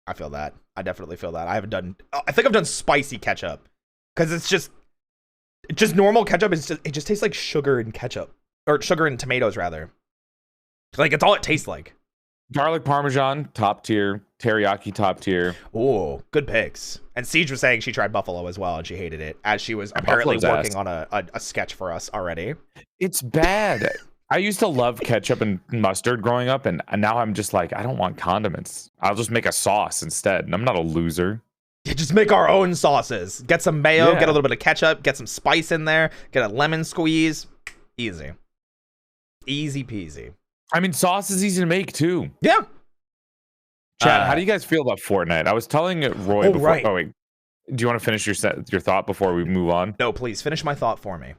I feel that. I definitely feel that. I think I've done spicy ketchup, because it's just normal ketchup. It just tastes like sugar and ketchup, or sugar and tomatoes rather. Like it's all it tastes like. Garlic parmesan, top tier. Teriyaki, top tier. Oh, good picks. And Siege was saying she tried buffalo as well, and she hated it, as she was apparently working on a sketch for us already. It's bad. I used to love ketchup and mustard growing up, and now I'm just like, I don't want condiments. I'll just make a sauce instead, and I'm not a loser. Yeah, just make our own sauces. Get some mayo, get a little bit of ketchup, get some spice in there, get a lemon squeeze. Easy. Easy peasy. I mean, sauce is easy to make, too. Yeah. Chad, how do you guys feel about Fortnite? I was telling Roy before. Right. Oh, wait. Do you want to finish your thought before we move on? No, please. Finish my thought for me.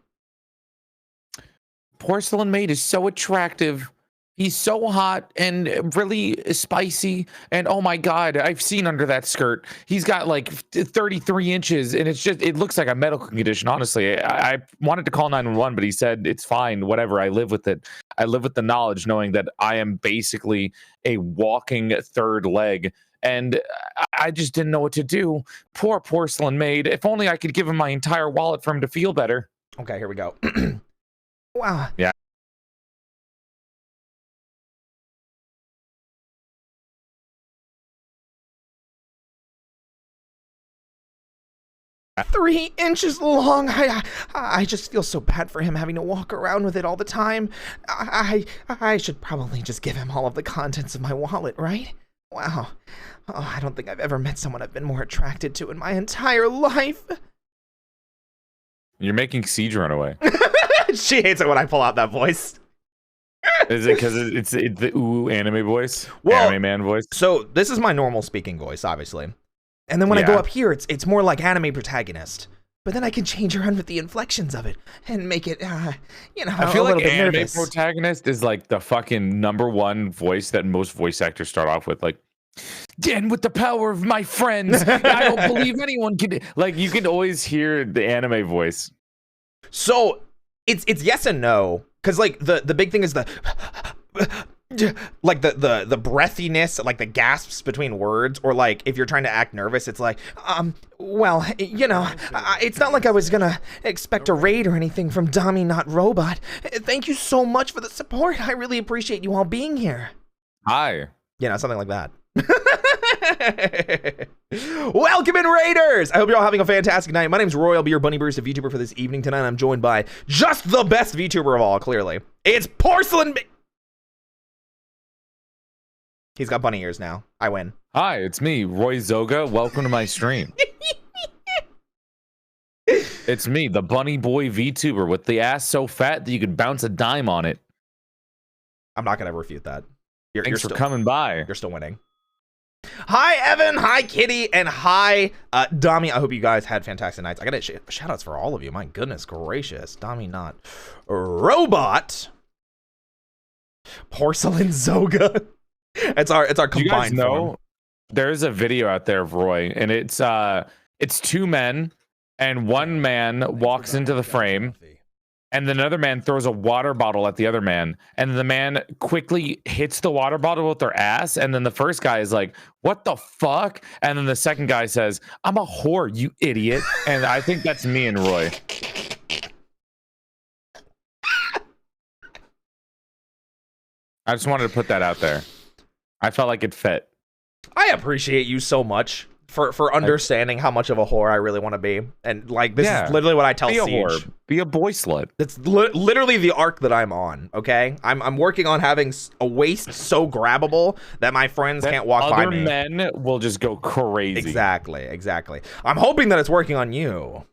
Porcelain Maid is so attractive. He's so hot and really spicy. And oh my God, I've seen under that skirt. He's got like 33 inches and it looks like a medical condition. Honestly, I wanted to call 911, but he said, it's fine, whatever. I live with it. I live with the knowledge knowing that I am basically a walking third leg. And I just didn't know what to do. Poor Porcelain Maid. If only I could give him my entire wallet for him to feel better. Okay, here we go. Wow. Yeah. 3 inches long. I just feel so bad for him having to walk around with it all the time. I should probably just give him all of the contents of my wallet, right? Wow. Oh, I don't think I've ever met someone I've been more attracted to in my entire life. You're making Siege run away. She hates it when I pull out that voice. Is it because it's the ooh anime voice? Well, anime man voice? So this is my normal speaking voice, obviously. And then when I go up here, it's more like anime protagonist. But then I can change around with the inflections of it and make it, you know, I feel a little like bit anime nervous. protagonist is like the fucking #1 voice that most voice actors start off with. Like, and with the power of my friends, I don't believe anyone can. Like, you can always hear the anime voice. So it's yes and no, because like the big thing is the like the breathiness, like the gasps between words, or like if you're trying to act nervous, it's like well, you know, it's not like I was gonna expect a raid or anything from Dami Not Robot. Thank you so much for the support. I really appreciate you all being here. Hi. You know, something like that. Welcome in, Raiders! I hope you're all having a fantastic night. My name's Roy. I'll be your bunny Bruce, a VTuber for this evening. Tonight I'm joined by just the best VTuber of all, clearly. It's Porcelain Maid. He's got bunny ears now. I win. Hi, it's me, RoyZoga. Welcome to my stream. It's me, the bunny boy VTuber with the ass so fat that you could bounce a dime on it. I'm not gonna refute that. Thanks for coming by. You're still winning. Hi, Evan. Hi, Kitty. And hi, Dami. I hope you guys had fantastic nights. I got shout outs for all of you. My goodness gracious. Dami Not Robot. Porcelain Zoga. It's our combined. Do you guys know form. There's a video out there of Roy, and it's two men, and one man walks into the frame, and then another man throws a water bottle at the other man, and the man quickly hits the water bottle with their ass, and then the first guy is like, what the fuck? And then the second guy says, I'm a whore, you idiot. And I think that's me and Roy. I just wanted to put that out there. I felt like it fit. I appreciate you so much for understanding how much of a whore I really want to be. And like, this is literally what I tell Siege. Be a whore. Be a boy slut. That's literally the arc that I'm on, okay? I'm working on having a waist so grabbable that my friends can't walk by me. Other men will just go crazy. Exactly. I'm hoping that it's working on you.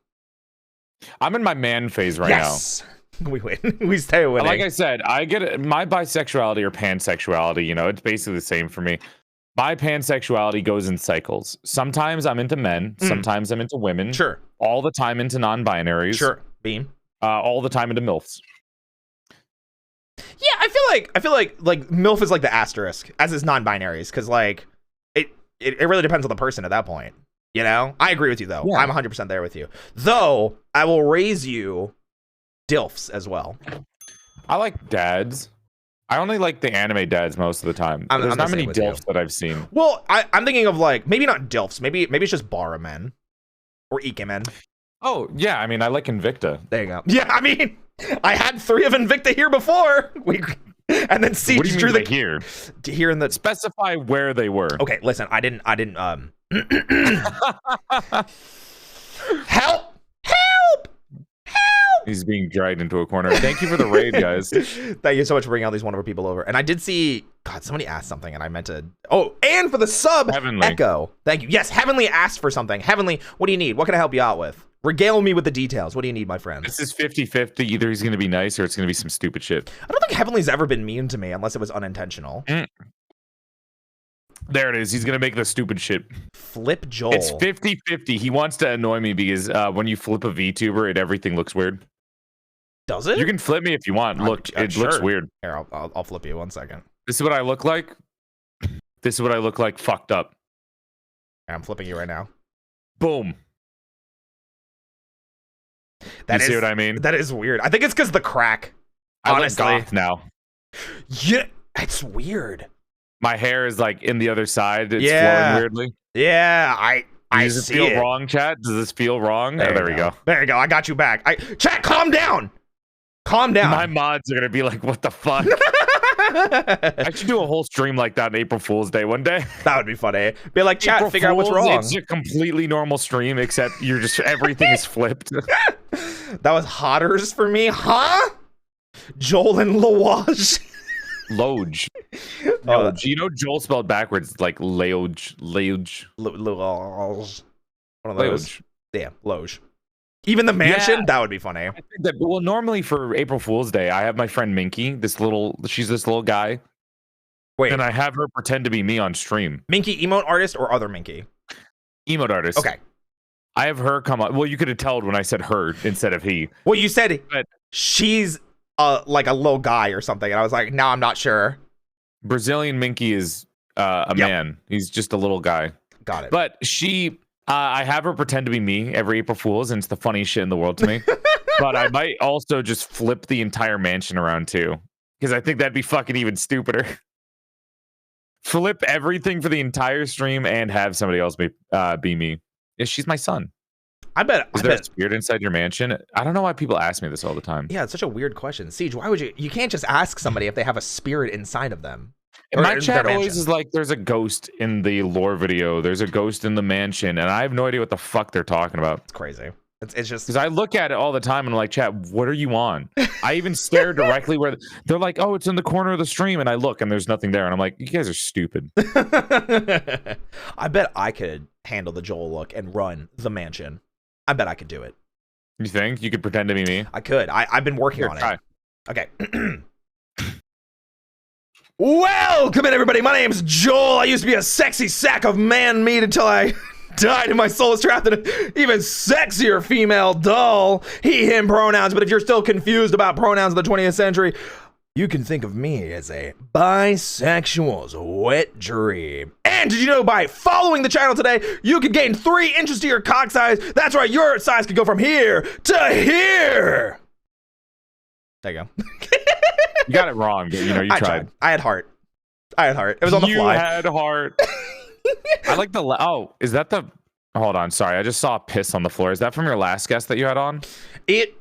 I'm in my man phase right now. We win. We stay winning. Like I said, I get it. My bisexuality or pansexuality, you know, it's basically the same for me. My pansexuality goes in cycles. Sometimes I'm into men. Sometimes I'm into women. Sure. All the time into non-binaries. Sure. Beam. All the time into MILFs. Yeah, I feel like MILF is like the asterisk, as is non-binaries, because like it really depends on the person at that point. You know? I agree with you though. Yeah. I'm 100% there with you. Though I will raise you DILFs as well. I like dads. I only like the anime dads most of the time. There's not many DILFs that I've seen. Well, I'm thinking of like, maybe not DILFs. Maybe it's just Bara men. Or Ike men. Oh, yeah. I mean, I like Invicta. There you go. Yeah, I mean, I had 3 of Invicta here before. And then Siege what do you drew mean the here. Here in the specify where they were. Okay, listen, I didn't Help! He's being dragged into a corner. Thank you for the raid, guys. Thank you so much for bringing all these wonderful people over. And I did see, God, somebody asked something and I meant to, oh, and for the sub, Heavenly. Echo. Thank you. Yes, Heavenly asked for something. Heavenly, what do you need? What can I help you out with? Regale me with the details. What do you need, my friend? This is 50-50. Either he's going to be nice or it's going to be some stupid shit. I don't think Heavenly's ever been mean to me unless it was unintentional. There it is. He's going to make the stupid shit. Flip Joel. It's 50-50. He wants to annoy me because when you flip a VTuber, everything looks weird. Does it? You can flip me if you want. Look, it looks sure. weird. Here, I'll flip you 1 second. This is what I look like. This is what I look like fucked up. I'm flipping you right now. Boom. You see what I mean? That is weird. I think it's because the crack. Honestly, I Honestly. look goth now. Yeah, it's weird. My hair is like in the other side. It's Yeah. flowing weirdly. Yeah, I Does it see feel it. wrong, chat? Does this feel wrong? There we go. There you go. I got you back. Chat, calm down. Calm down. My mods are gonna be like, "What the fuck?" I should do a whole stream like that on April Fool's Day one day. That would be funny. Be like, chat, April figure out what's Fool's, wrong. It's a completely normal stream, except you're just everything is flipped. That was hotters for me, huh? Joel and Lawaj. Loge. Oh, Loge. You know Joel spelled backwards like Leoge. Leoge. Lawaj. One of those. Leoge. Yeah, Loge. Even the mansion, Yeah. that would be funny. I think that, well, normally for April Fool's Day, I have my friend Minky, she's this little guy, Wait, and I have her pretend to be me on stream. Minky emote artist or other Minky? Emote artist. Okay. I have her come up. Well, you could have told when I said her instead of he. Well, you said But- she's like a little guy or something, and I was like, no, I'm not sure. Brazilian Minky is a man. He's just a little guy. Got it. But I have her pretend to be me every April Fool's, and it's the funniest shit in the world to me. But I might also just flip the entire mansion around too, because I think that'd be fucking even stupider. Flip everything for the entire stream and have somebody else be me. Yeah, she's my son. I bet. Is there a spirit inside your mansion? I don't know why people ask me this all the time. Yeah, it's such a weird question. Siege, why would you? You can't just ask somebody if they have a spirit inside of them. And my in chat their always mansion. is like, there's a ghost in the lore video. There's a ghost in the mansion. And I have no idea what the fuck they're talking about. It's crazy. It's just. Because I look at it all the time and I'm like, chat, what are you on? I even stare directly where they're like, oh, it's in the corner of the stream. And I look and there's nothing there. And I'm like, you guys are stupid. I bet I could handle the Joel look and run the mansion. I bet I could do it. You think? You could pretend to be me? I could. I've been working Here, on try. it. Okay. Welcome in, everybody. My name's Joel. I used to be a sexy sack of man meat until I died and my soul is trapped in an even sexier female doll. He, him pronouns. But if you're still confused about pronouns of the 20th century, you can think of me as a bisexual's wet dream. And did you know by following the channel today, you can gain 3 inches to your cock size? That's right, your size could go from here to here. There you go. You got it wrong, but you know, you I tried. I had heart. It was on the you fly. had heart. I like the, oh, is that the, hold on, sorry. I just saw piss on the floor. Is that from your last guest that you had on? It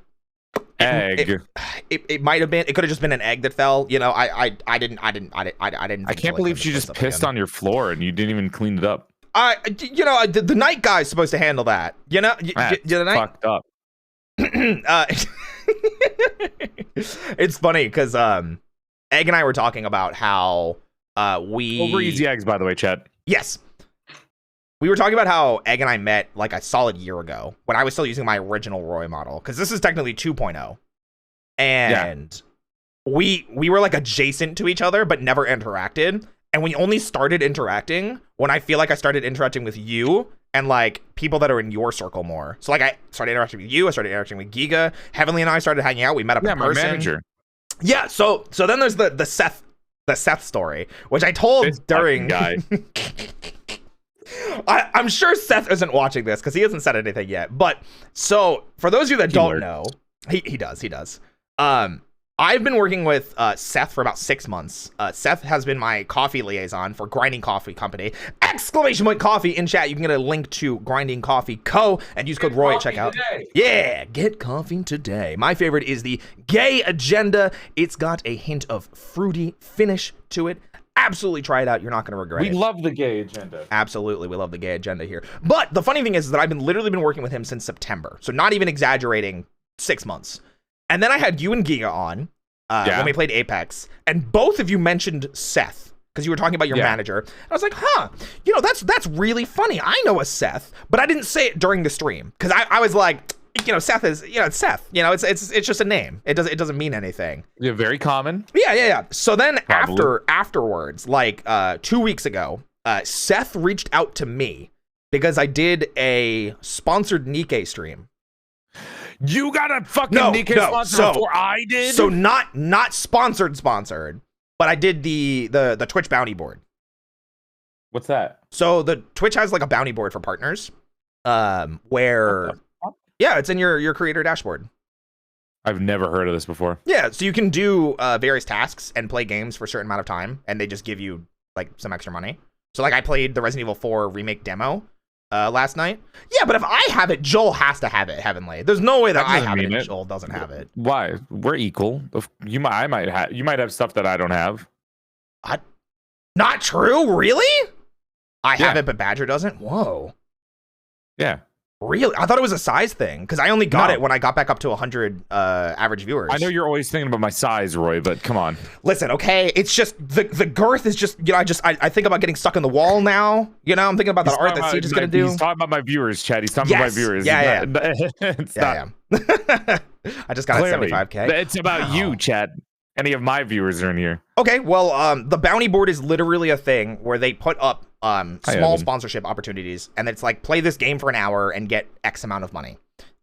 Egg. It might have been. It could have just been an egg that fell. You know, I didn't. I can't believe she just pissed on your floor and you didn't even clean it up. The night guy's supposed to handle that. You know, the night. Fucked up. It's funny because Egg and I were talking about how we Over easy eggs, by the way, Chet. Yes. We were talking about how Egg and I met like a solid year ago when I was still using my original Roy model, because this is technically 2.0. And we were like adjacent to each other but never interacted. And we only started interacting when I feel like I started interacting with you and like people that are in your circle more. So like I started interacting with you, I started interacting with Giga, Heavenly and I started hanging out. We met up in person. My manager. Yeah, so then there's the Seth story, which I told This during guy. I'm sure Seth isn't watching this because he hasn't said anything yet. But so for those of you that don't know, he does. I've been working with Seth for about 6 months. Seth has been my coffee liaison for Grinding Coffee Company. !Coffee in chat. You can get a link to Grinding Coffee Co. and use code Roy at checkout. Yeah, get coffee today. My favorite is the Gay Agenda. It's got a hint of fruity finish to it. Absolutely try it out. You're not going to regret it. We love the Gay Agenda. Absolutely. We love the Gay Agenda here. But the funny thing is that I've literally been working with him since September. So not even exaggerating, 6 months. And then I had you and Giga on when we played Apex. And both of you mentioned Seth because you were talking about your manager. And I was like, huh, you know, that's really funny. I know a Seth, but I didn't say it during the stream because I was like, you know, Seth is, you know, it's Seth. You know, it's just a name. It doesn't mean anything. Yeah, very common. Yeah. So then Probably. afterwards, like 2 weeks ago, Seth reached out to me because I did a sponsored Nikkei stream. You got a fucking No, Nikkei no, sponsor so- before I did? So not sponsored, but I did the Twitch bounty board. What's that? So the Twitch has like a bounty board for partners, where yeah, it's in your creator dashboard. I've never heard of this before. Yeah, so you can do various tasks and play games for a certain amount of time, and they just give you like some extra money. So like I played the Resident Evil 4 remake demo last night. Yeah, but if I have it, Joel has to have it, Heavenly. There's no way that I have it and Joel doesn't have it. Why? We're equal. You might have stuff that I don't have. Not true, really? I Yeah. have it, but Badger doesn't. Whoa. Yeah. Really? I thought it was a size thing because I only got No. it when I got back up to 100 average viewers. I know you're always thinking about my size, Roy, but come on. Listen, okay, it's just the girth is just, you know, I think about getting stuck in the wall now. You know, I'm thinking about the art that Siege is gonna do. He's talking about my viewers, Chad. He's talking about my viewers. Yeah. It's not, Yeah. I just got clearly. it 75K. It's about you, Chad. Any of my viewers are in here. Okay, well, the bounty board is literally a thing where they put up small Evan. sponsorship opportunities, and it's like play this game for an hour and get X amount of money.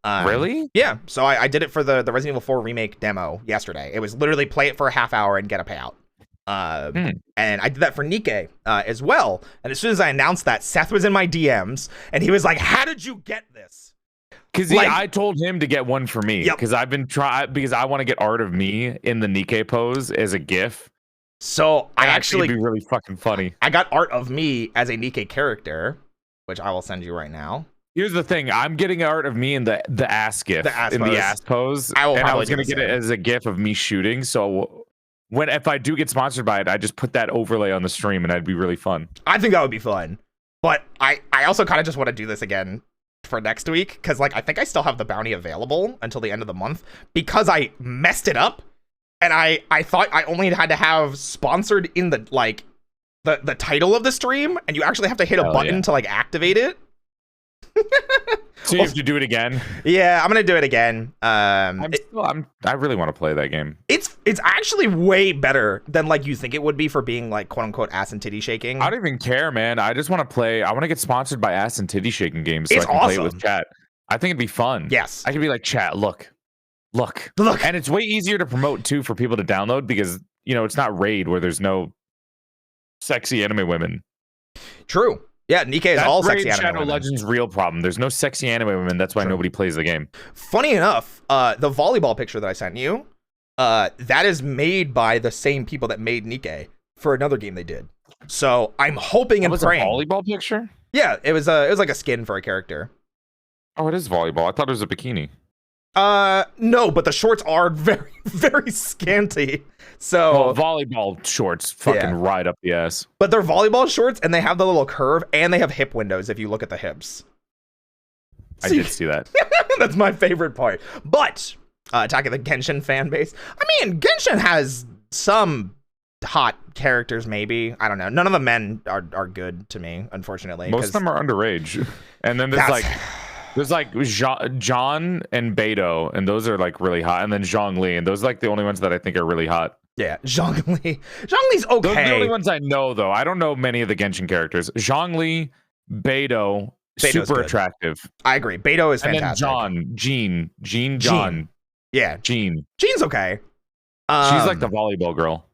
Really? Yeah. So I did it for the Resident Evil 4 remake demo yesterday. It was literally play it for a half hour and get a payout. And I did that for Nikkei as well. And as soon as I announced that, Seth was in my DMs, and he was like, "How did you get this?" Because Like- I told him to get one for me. Yep. Because I've been because I want to get art of me in the Nikkei pose as a GIF. So I And think actually it'd be really fucking funny. I got art of me as a Nikkei character, which I will send you right now. Here's the thing: I'm getting art of me in the ass GIF, The ass in pose. the ass pose, I will and I probably was do gonna the get it same. as a GIF of me shooting. So if I do get sponsored by it, I just put that overlay on the stream, and that'd be really fun. I think that would be fun. But I also kind of just want to do this again for next week because like I think I still have the bounty available until the end of the month because I messed it up and I thought I only had to have sponsored in the like the title of the stream, and you actually have to hit a Hell button yeah. to like activate it. So you have to do it again. Yeah, I'm gonna do it again. I really want to play that game. It's actually way better than like you think it would be for being like quote unquote ass and titty shaking. I don't even care, man. I just want to play. I want to get sponsored by ass and titty shaking games so It's I can play it awesome. with chat. I think it'd be fun. Yes. I could be like, chat, look. Look. And it's way easier to promote too for people to download because it's not raid where there's no sexy anime women. True. Yeah, Nikkei is That's all Raid sexy anime Shadow women. Legends' real problem. There's no sexy anime women. That's why True. nobody plays the game. Funny enough, the volleyball picture that I sent you, that is made by the same people that made Nikkei for another game they did. So I'm hoping and Was praying. a volleyball picture? Yeah, it was like a skin for a character. Oh, it is volleyball. I thought it was a bikini. No, but the shorts are very, very scanty. So, Oh, volleyball shorts fucking Yeah. ride up the ass. but they're volleyball shorts, and they have the little curve, and they have hip windows if you look at the hips. I See- did see that. That's my favorite part. But attacking the Genshin fan base. I mean, Genshin has some hot characters, maybe. I don't know. None of the men are good to me, unfortunately. Most of 'cause them are underage. And then there's that's- like John and Beidou, and those are like really hot. And then Zhongli, and those are like the only ones that I think are really hot. yeah, Zhongli. Zhongli's Those are the only okay. ones I know, though. I don't know many of the Genshin characters. Zhongli, Beidou, Beidou's super good. attractive. I agree. Beidou is And fantastic. then Jean. Yeah, Jean. Jean's okay. She's like the volleyball girl.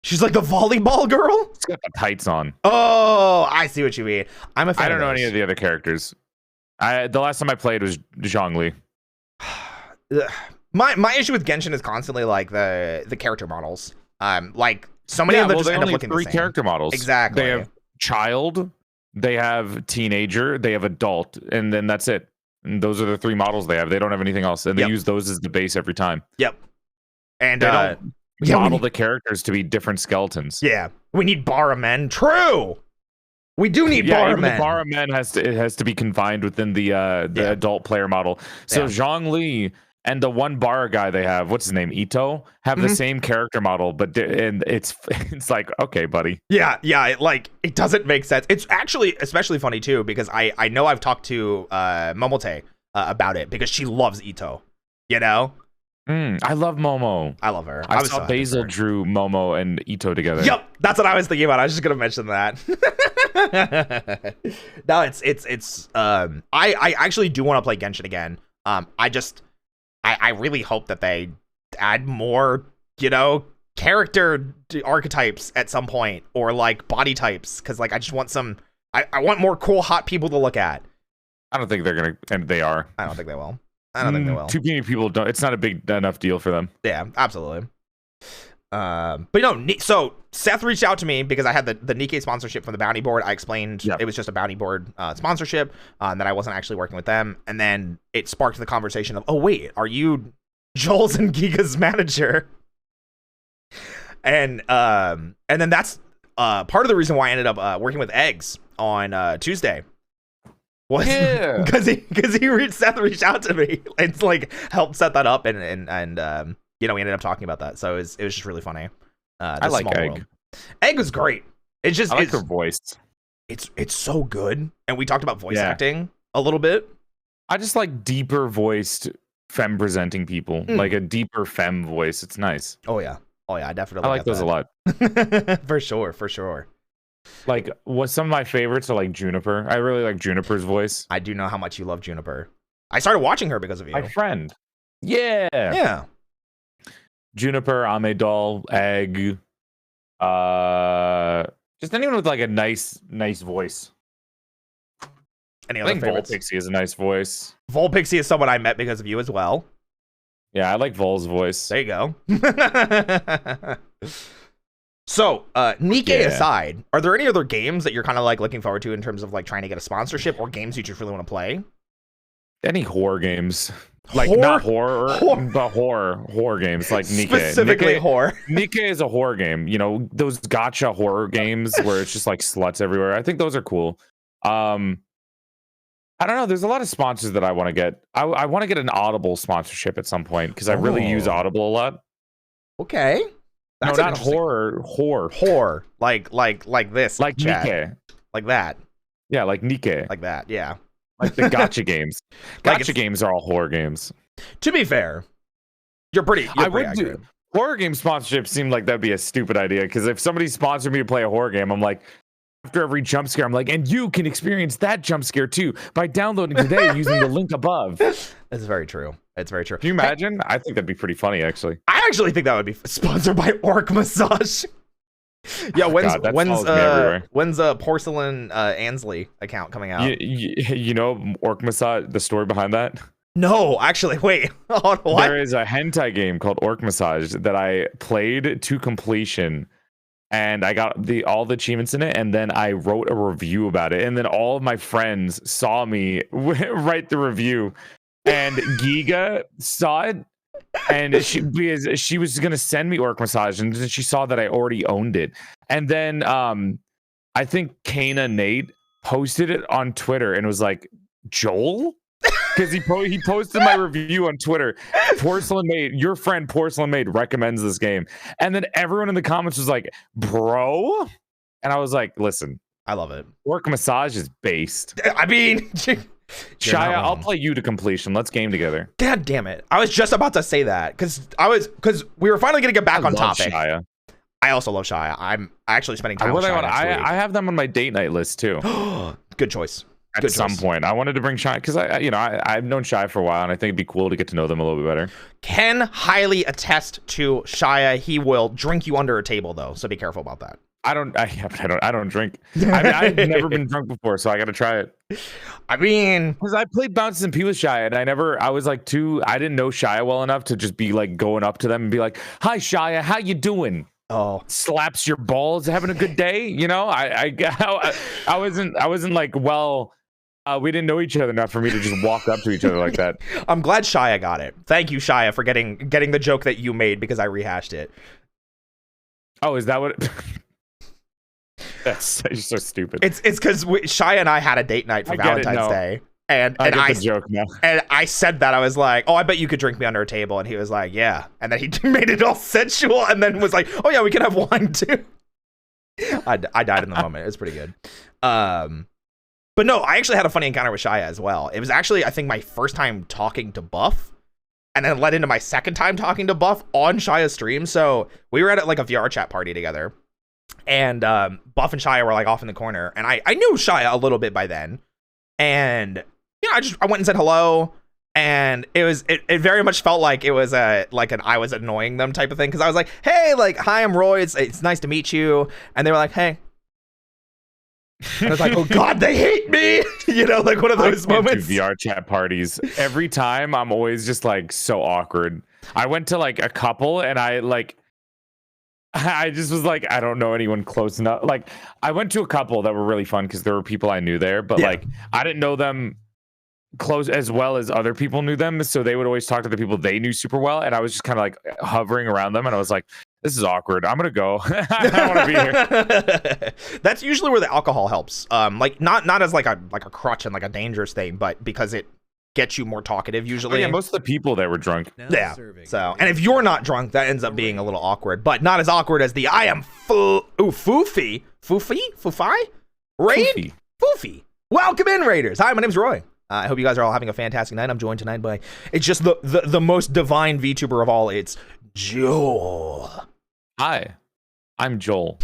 She's like the volleyball girl? She's got the tights on. Oh, I see what you mean. I'm a fan I don't know any those. of the other characters. The last time I played was Zhongli. Ugh. My issue with Genshin is constantly like the character models. Like so many of them just they end up only looking have the 3 same. character models. Exactly. They have child, they have teenager, they have adult, and then that's it. And those are the 3 models they have. They don't have anything else, and they Yep. use those as the base every time. Yep. And They don't yeah, we model need, the characters to be different skeletons. yeah, we need Barramen. True. We do need Yeah, even the Barramen. Barramen has to be confined within the Yeah. adult player model. So Yeah. Zhong Li and the one bar guy they have, what's his name, Ito, have Mhm. the same character model, but and it's like, okay, buddy. Yeah, it doesn't make sense. It's actually especially funny too because I know I've talked to Momote about it because she loves Ito. You know, I love Momo. I love her. I was saw so happy Basil for her. drew Momo and Ito together. Yep, that's what I was thinking about. I was just gonna mention that. No, it's I actually do want to play Genshin again. I really hope that they add more, character archetypes at some point, or like body types, because like I just want some. I want more cool hot people to look at. I don't think they're gonna, and they are. I don't think they will. I don't think they will. Too many people don't. It's not a big enough deal for them. Yeah, absolutely. But so Seth reached out to me because I had the Nikkei sponsorship from the Bounty Board. I explained it was just a Bounty Board sponsorship, that I wasn't actually working with them, and then it sparked the conversation of, oh wait, are you Joel's and Giga's manager? And then that's part of the reason why I ended up working with Eggs on Tuesday. Was because Seth reached out to me and like helped set that up, and we ended up talking about that. So it was just really funny. I like Egg. World. Egg was great. It's just I like her voice. It's so good. And we talked about voice acting a little bit. I just like deeper voiced femme presenting people, like a deeper femme voice. It's nice. Oh yeah, I definitely. I like those a lot. for sure. Like, some of my favorites are like Juniper. I really like Juniper's voice. I do know how much you love Juniper. I started watching her because of you. My friend. Yeah. Juniper, Amidol, Egg. Just anyone with like a nice voice. Any other favorites? Volpixie is a nice voice. Volpixie is someone I met because of you as well. Yeah, I like Vol's voice. There you go. So, Nikkei aside, are there any other games that you're kind of like looking forward to in terms of like trying to get a sponsorship, or games you just really want to play? Any horror games. Like not horror, but horror games like Nikkei. Specifically horror. Nikkei is a horror game. Those gacha horror games where it's just like sluts everywhere. I think those are cool. I don't know. There's a lot of sponsors that I want to get. I want to get an Audible sponsorship at some point because I really use Audible a lot. Okay. That's not horror. Like this. Like chat. Nikkei. Like that. Yeah, like Nikkei. Like that, yeah. Like the gacha games. Gacha games are all horror games. To be fair, you're pretty accurate. Horror game sponsorship seemed like that'd be a stupid idea, because if somebody sponsored me to play a horror game, I'm like, after every jump scare, I'm like, and you can experience that jump scare too by downloading today using the link above. It's very true. It's very true. Can you imagine? I think that'd be pretty funny, actually. I actually think that would be sponsored by Orc Massage. Yeah, when's Porcelain Ansley account coming out? You know Orc Massage, the story behind that? No, actually, wait. What? There is a hentai game called Orc Massage that I played to completion, and I got all the achievements in it, and then I wrote a review about it, and then all of my friends saw me write the review, and Giga saw it, and she was gonna send me Orc Massage, and then she saw that I already owned it, and then I think Kana Nate posted it on Twitter and was like, Joel, because he posted my review on Twitter. Porcelain Maid, your friend Porcelain Maid recommends this game, and then everyone in the comments was like, bro, and I was like, listen, I love it. Orc Massage is based. I mean. Shia, I'll play you to completion. Let's game together. God damn it. I was just about to say that because we were finally going to get back on topic. Shia. I also love Shia. I'm actually spending time with Shia next week. I have them on my date night list too. Good choice. At some point, I wanted to bring Shia because I've known Shia for a while, and I think it'd be cool to get to know them a little bit better. Can highly attest to Shia. He will drink you under a table though, so be careful about that. I don't drink. I mean, I've never been drunk before, so I got to try it. I mean, because I played Bounces and P with Shia, and I was like I didn't know Shia well enough to just be like going up to them and be like, hi Shia, how you doing? Oh, slaps your balls, having a good day. I wasn't like, well, we didn't know each other enough for me to just walk up to each other like that. I'm glad Shia got it. Thank you, Shia, for getting the joke that you made because I rehashed it. Oh, is that what? That's so stupid. It's because Shia and I had a date night for Valentine's Day, and I get the joke now. And I said that I was like, oh, I bet you could drink me under a table, and he was like, yeah, and then he made it all sensual, and then was like, oh yeah, we can have wine too. I died in the moment. It was pretty good. But no, I actually had a funny encounter with Shia as well. It was actually, I think, my first time talking to Buff, and then led into my second time talking to Buff on Shia's stream. So we were at like a VR chat party together. And Buff and Shia were like off in the corner, and I knew Shia a little bit by then, and I went and said hello, And it very much felt like it was like an I was annoying them type of thing, because I was like, hey, like, hi, I'm Roy, it's nice to meet you. And they were like, hey. And I was like, oh god, they hate me. You know, like one of those moments. VR chat parties every time. I'm always just like so awkward. I went to like a couple and I just was like, I don't know anyone close enough. Like I went to a couple that were really fun because there were people I knew there, but like I didn't know them close as well as other people knew them, so they would always talk to the people they knew super well, and I was just kind of like hovering around them, and I was like, this is awkward, I'm gonna go. I don't want to be here. That's usually where the alcohol helps, like not as like a crutch and like a dangerous thing, but because it gets you more talkative usually. Oh, yeah, most of the people there were drunk. Yeah, so, and if you're not drunk, that ends up being a little awkward, but not as awkward as the I am foofy raid foofy. Welcome in, Raiders. Hi, my name's Roy. I hope you guys are all having a fantastic night. I'm joined tonight by, it's just the most divine VTuber of all. It's Joel. Hi, I'm Joel.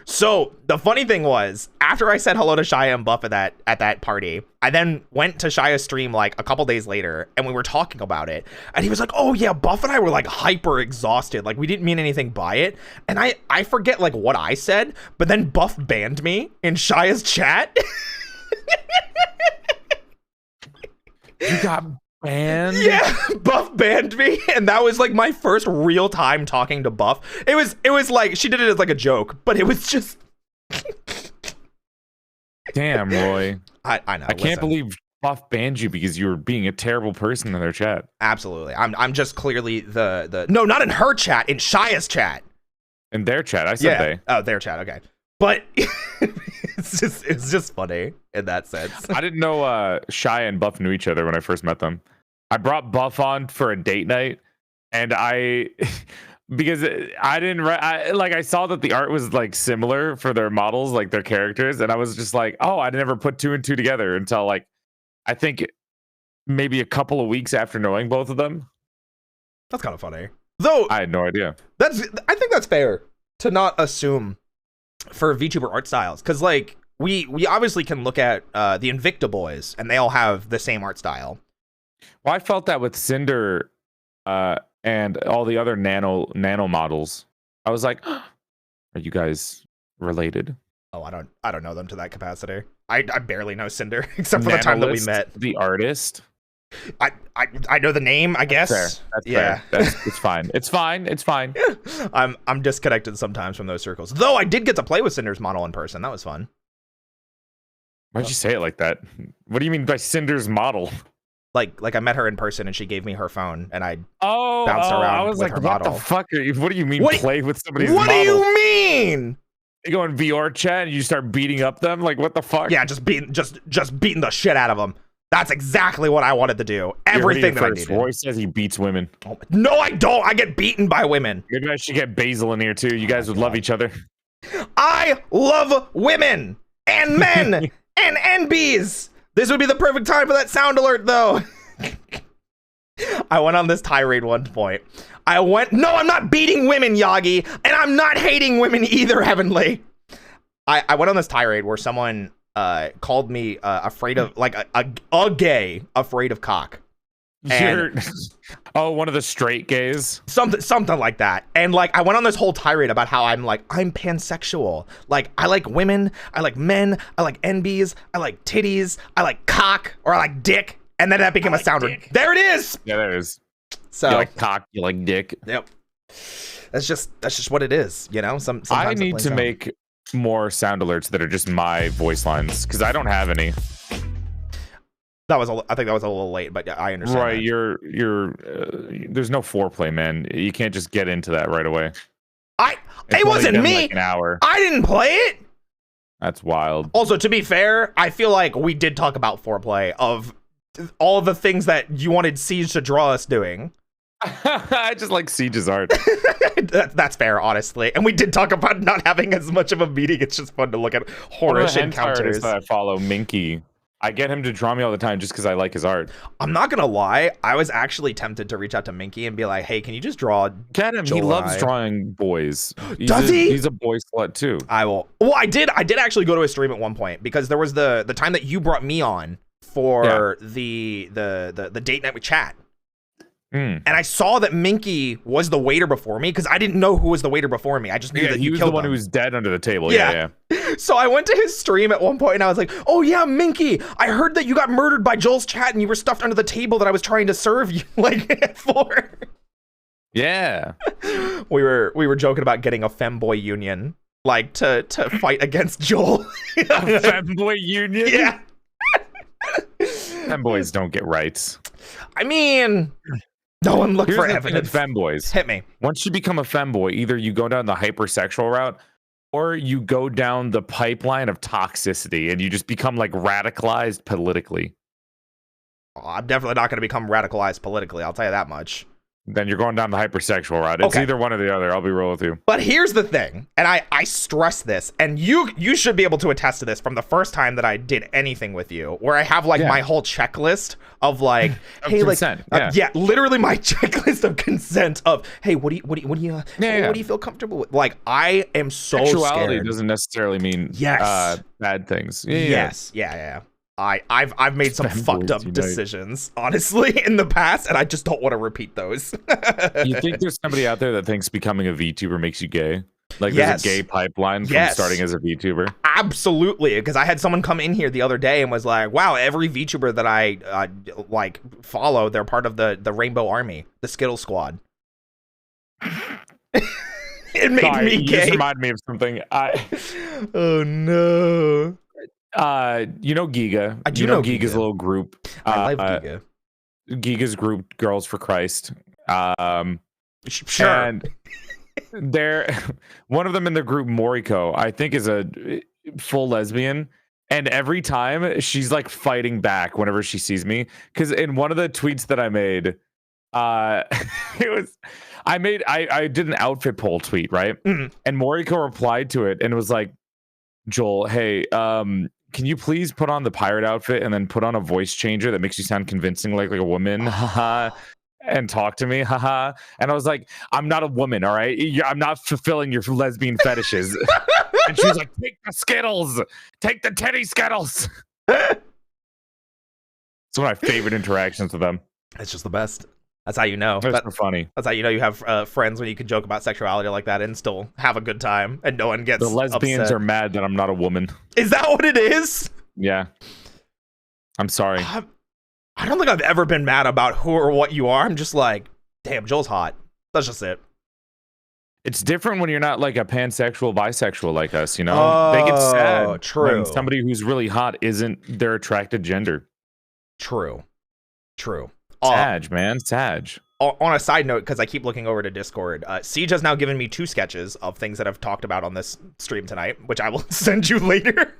So the funny thing was, after I said hello to Shia and Buff at that party, I then went to Shia's stream like a couple days later, and we were talking about it, and he was like, oh yeah, Buff and I were like hyper exhausted, like we didn't mean anything by it. And I forget like what I said, but then Buff banned me in Shia's chat. You got banned? Yeah, Buff banned me, and that was like my first real time talking to Buff. It was like she did it as like a joke, but it was just damn, Roy. I know. I can't believe Buff banned you because you were being a terrible person in their chat. Absolutely. I'm just clearly the no, not in her chat, in Shia's chat. In their chat, I said they. Oh, their chat, okay. But it's just funny in that sense. I didn't know Shia and Buff knew each other when I first met them. I brought Buff on for a date night, and because I didn't I saw that the art was like similar for their models, like their characters, and I was just like, oh, I never put two and two together until like I think maybe a couple of weeks after knowing both of them. That's kind of funny, though. I had no idea. I think that's fair to not assume for VTuber art styles, because like we obviously can look at the Invicta boys, and they all have the same art style. Well, I felt that with Cinder and all the other nano models. I was like, are you guys related? Oh, I don't know them to that capacity. I barely know Cinder except for the time that we met. The artist. I know the name, I guess. That's yeah. fair. It's fine. It's fine. It's fine. Yeah. I'm disconnected sometimes from those circles. Though I did get to play with Cinder's model in person. That was fun. Why'd you say it like that? What do you mean by Cinder's model? Like I met her in person and she gave me her phone and I bounced around. I was with like, her what model. the fuck? What do you mean play with somebody's What model? do you mean? You go in VR chat and you start beating up them? Like, what the fuck? Yeah, just beating the shit out of them. That's exactly what I wanted to do. Everything that I needed. Roy says he beats women. Oh, no, I don't. I get beaten by women. Maybe I should get Basil in here too. You guys would love each other. I love women and men and NBs. This would be the perfect time for that sound alert, though. I went on this tirade one point. No, I'm not beating women, Yagi, and I'm not hating women either, Heavenly. I went on this tirade where someone called me afraid of, like, a gay afraid of cock. Oh, one of the straight gays? Something like that. And like I went on this whole tirade about how I'm pansexual. Like I like women, I like men, I like NBs, I like titties, I like cock, or I like dick. And then that became a sounder. There it is. Yeah, there it is. So you like cock, you like dick. Yep. That's just what it is, you know? Sometimes I need to make more sound alerts that are just my voice lines because I don't have any. I think that was a little late, but I understand. Right, that. you're there's no foreplay, man. You can't just get into that right away. It wasn't me. Like an hour. I didn't play it. That's wild. Also, to be fair, I feel like we did talk about foreplay of all the things that you wanted Siege to draw us doing. I just like Siege's art. That's fair, honestly. And we did talk about not having as much of a meeting. It's just fun to look at horish encounters. That I follow, Minky. I get him to draw me all the time just because I like his art. I'm not gonna lie, I was actually tempted to reach out to Minky and be like, "Hey, can you just draw?" Get him. He loves drawing boys. Does he? He's a boy slut too. I will. Well, I did actually go to his stream at one point because there was the time that you brought me on for the date night with chat. And I saw that Minky was the waiter before me because I didn't know who was the waiter before me. I just knew that he was the one who was dead under the table. Yeah. So I went to his stream at one point and I was like, "Oh yeah, Minky, I heard that you got murdered by Joel's chat and you were stuffed under the table that I was trying to serve you for." Yeah. We were joking about getting a femboy union like to fight against Joel. A femboy union? Yeah. Femboys don't get rights. I mean, no one looked for evidence. Femboys. Hit me. Once you become a femboy, either you go down the hypersexual route or you go down the pipeline of toxicity and you just become like radicalized politically. Oh, I'm definitely not going to become radicalized politically. I'll tell you that much. Then you're going down the hypersexual route. It's either one or the other. I'll be real with you. But here's the thing, and I stress this, and you should be able to attest to this from the first time that I did anything with you, where I have like my whole checklist of like, hey, consent. like, literally my checklist of consent of, hey, what do you feel comfortable with? Like, I am so Sexuality scared. doesn't necessarily mean bad things. Yeah. I've made some fucked up decisions, honestly, in the past, and I just don't want to repeat those. You think there's somebody out there that thinks becoming a VTuber makes you gay? Like there's a gay pipeline from starting as a VTuber? Absolutely, because I had someone come in here the other day and was like, wow, every VTuber that I like follow, they're part of the Rainbow Army, the Skittle Squad. It made me gay. You just reminded me of something. Oh no. You know Giga. I do know Giga's little group. I love Giga. Giga's group, Girls for Christ. Sure. And they're one of them in the group, Moriko, I think is a full lesbian. And every time she's like fighting back whenever she sees me. Because in one of the tweets that I made, I did an outfit poll tweet, right? Mm-hmm. And Moriko replied to it and it was like, Joel, hey, can you please put on the pirate outfit and then put on a voice changer that makes you sound convincing like a woman? Haha. And talk to me, haha. And I was like, I'm not a woman, all right? I'm not fulfilling your lesbian fetishes. And she was like, take the Skittles. Take the titty Skittles. It's one of my favorite interactions with them. It's just the best. That's how you know. That's funny. That's how you know you have friends when you can joke about sexuality like that and still have a good time and no one gets The lesbians upset. are mad that I'm not a woman. Is that what it is? Yeah. I'm sorry. I don't think I've ever been mad about who or what you are. I'm just like, damn, Joel's hot. That's just it. It's different when you're not like a pansexual, bisexual like us, you know? They get sad when somebody who's really hot isn't their attracted gender. True. Sag, man. Sag. On a side note, because I keep looking over to Discord, Siege has now given me 2 sketches of things that I've talked about on this stream tonight, which I will send you later.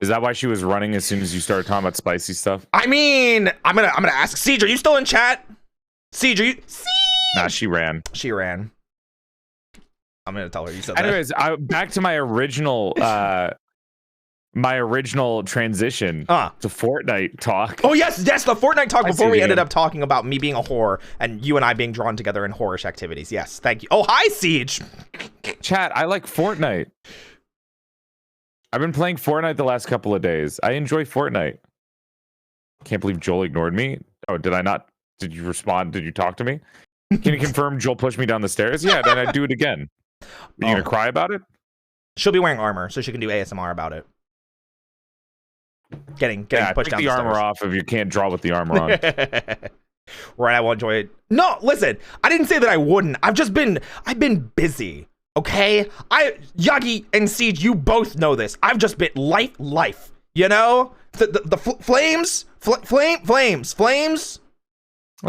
Is that why she was running as soon as you started talking about spicy stuff? I mean, I'm gonna ask Siege, are you still in chat? Siege, are you? Siege! Nah, she ran. She ran. I'm gonna tell her you said Anyways, back to my original transition to Fortnite talk. Oh yes, the Fortnite talk before we ended up talking about me being a whore and you and I being drawn together in whorish activities. Yes, thank you. Oh, hi, Siege. Chat, I like Fortnite. I've been playing Fortnite the last couple of days. I enjoy Fortnite. Can't believe Joel ignored me. Oh, did I not? Did you respond? Did you talk to me? Can you confirm Joel pushed me down the stairs? Yeah, then I'd do it again. Are you gonna cry about it? She'll be wearing armor, so she can do ASMR about it. Getting pushed down the armor stairs. off if you can't draw with the armor on. Right, I won't enjoy it. No, listen, I didn't say that I wouldn't. I've been busy. Okay, Yagi and Siege, you both know this. I've just been life. You know, the flames. Well,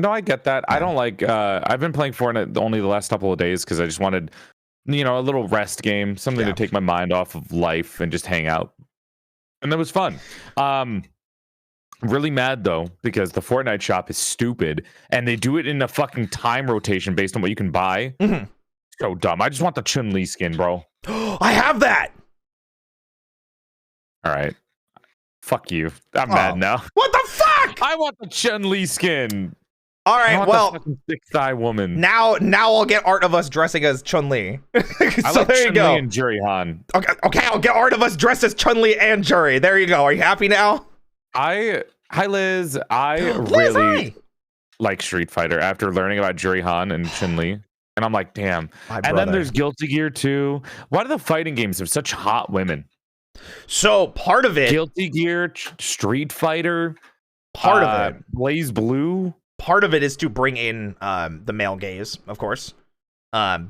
no, I get that. I don't like. I've been playing Fortnite only the last couple of days because I just wanted, a little rest game, something to take my mind off of life and just hang out, and that was fun. Really mad though because the Fortnite shop is stupid and they do it in a fucking time rotation based on what you can buy. Mm-hmm. So dumb. I just want the Chun-Li skin, bro. I have that. All right. Fuck you. I'm mad now. What the fuck? I want the Chun-Li skin. All right, well, the thick thigh woman. Now I'll get art of us dressing as Chun-Li. So like there you go. And Juri Han. Okay, I'll get art of us dressed as Chun-Li and Juri. There you go. Are you happy now? Hi Liz. I Liz, really hi. like Street Fighter after learning about Juri Han and Chun Li, and I'm like, damn. My And then brother. there's Guilty Gear 2. Why do the fighting games have such hot women? So part of it, Guilty Gear, Street Fighter, part of it, Blaze Blue. part of it is to bring in the male gaze, of course,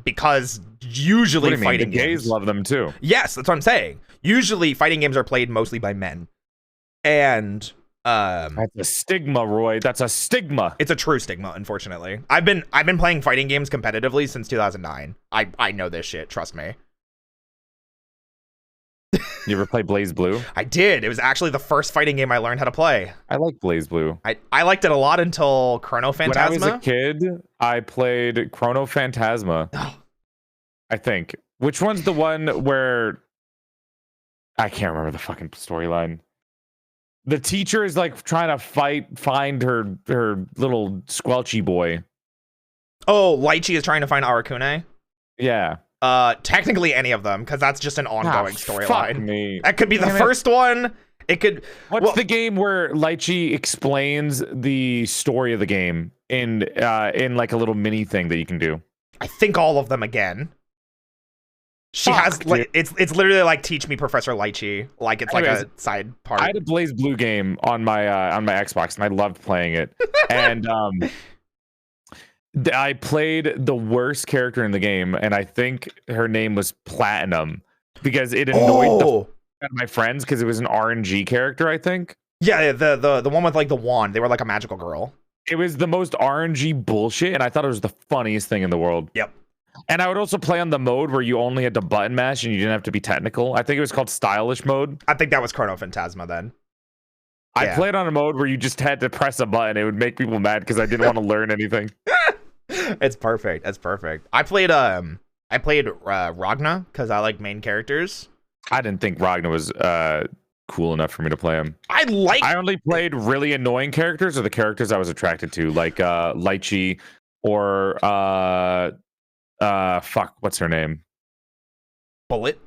because usually What do you mean? fighting The gays games. love them too. Yes, that's what I'm saying. Usually fighting games are played mostly by men, and That's a stigma, Roy. That's a stigma. it's a true stigma, unfortunately. I've been playing fighting games competitively since 2009. I know this shit. Trust me. You ever play Blaze Blue? I did. It was actually the first fighting game I learned how to play. I like Blaze Blue. I liked it a lot until Chrono Phantasma. When I was a kid, I played Chrono Phantasma. I think. Which one's the one where I can't remember the fucking storyline. The teacher is like trying to find her little squelchy boy. Oh, Lychee is trying to find Arakune. Yeah. Technically any of them, because that's just an ongoing Fuck storyline. me. That could be the Damn it. first one. It could. What's the game where Lychee explains the story of the game in like a little mini thing that you can do? I think all of them again. She Fuck, has like it's literally like Teach Me Professor Lychee. Like it's Anyways, like a side part. I had a Blaze Blue game on my Xbox, and I loved playing it. And I played the worst character in the game, and I think her name was Platinum because it annoyed the Oh, out of my friends because it was an RNG character. I think yeah, the one with like the wand. They were like a magical girl. it was the most RNG bullshit, and I thought it was the funniest thing in the world. Yep. And I would also play on the mode where you only had to button mash and you didn't have to be technical. I think it was called stylish mode. I think that was Chrono Phantasma then. I Yeah. played on a mode where you just had to press a button. It would make people mad because I didn't want to learn anything. It's perfect. That's perfect. I played Ragna because I like main characters. I didn't think Ragnar was cool enough for me to play him. I I only played really annoying characters or the characters I was attracted to, like Lychee or fuck, what's her name? Bullet,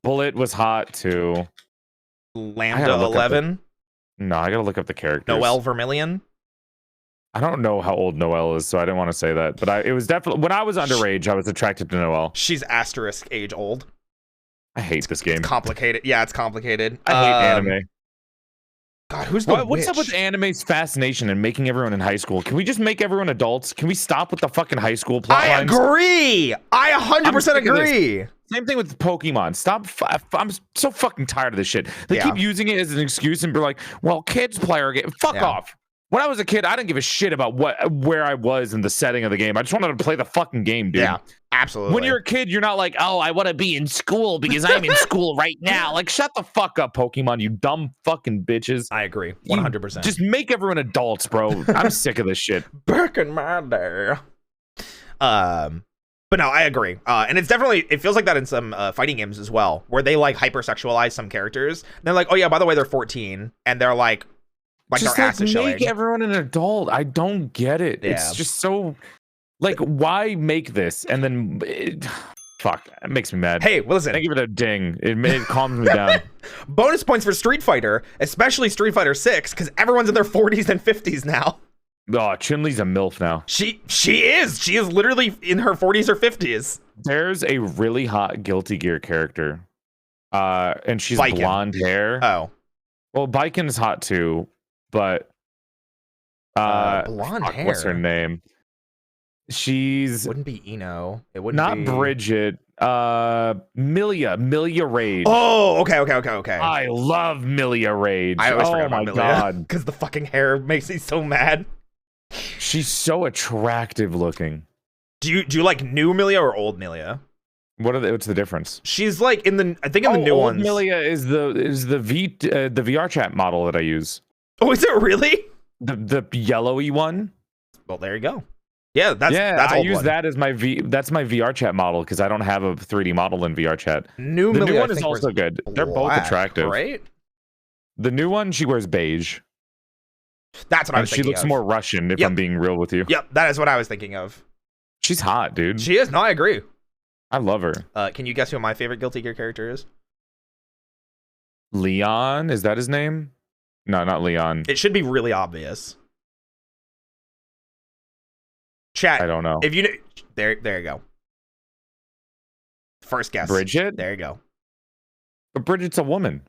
Bullet was hot too. Lambda 11, No, I gotta look up the characters. Noelle Vermilion. I don't know how old Noelle is, so I didn't want to say that. But it was definitely when I was underage, I was attracted to Noelle. She's asterisk age old. I hate this game. It's complicated. Yeah, it's complicated. I hate anime. God, who's the What's up witch? with anime's fascination and making everyone in high school? Can we just make everyone adults? Can we stop with the fucking high school plot I lines? agree. I 100% I'm sick of this. agree. Same thing with Pokemon. Stop. I'm so fucking tired of this shit. They Yeah. keep using it as an excuse and be like, well, kids play our game. Fuck Yeah. off. When I was a kid, I didn't give a shit about where I was in the setting of the game. I just wanted to play the fucking game, dude. Yeah, absolutely. When you're a kid, you're not like, oh, I want to be in school because I'm in school right now. Like, shut the fuck up, Pokemon, you dumb fucking bitches. I agree, You 100%. Just make everyone adults, bro. I'm sick of this shit. back in my day. But no, I agree. And it's definitely, it feels like that in some fighting games as well, where they like hypersexualize some characters. And they're like, oh yeah, by the way, they're 14, and they're like Just their like ass is showing. make everyone an adult. I don't get it. Yeah. It's just so like, why make this and then fuck? It makes me mad. Hey, well, listen. I give it a ding. It calms me down. Bonus points for Street Fighter, especially Street Fighter 6, because everyone's in their 40s and 50s now. Oh, Chun-Li's a MILF now. She is literally in her 40s or 50s. There's a really hot Guilty Gear character, and she's Viking. blonde hair. Oh, Well, Viking is hot too, but blonde fuck, hair. what's her name? She's Wouldn't be Eno. It wouldn't not be Bridget. Milia Rage. Oh, okay. I love Milia Rage. I always oh forgot my about god, because the fucking hair makes me so mad. she's so attractive looking. Do you like new Milia or old Milia? What's the difference? She's like in the the new old ones. Milia is the VR chat model that I use. Oh, is it really? The yellowy one. Well, there you go. Yeah, that's I old use one. that as that's my VR chat model because I don't have a 3D model in VR chat. New The Milia, new I one is think, also wears good. They're both black, attractive. right? The new one, she wears beige. That's what I And was she thinking looks of. more Russian, if Yep. I'm being real with you. Yep, that is what I was thinking of. She's hot, dude. She is. No, I agree. I love her. Can you guess who my favorite Guilty Gear character is? Leon, is that his name? No, not Leon. It should be really obvious. Chat. I don't know. If you there you go. First guess. Bridget? There you go. But Bridget's a woman.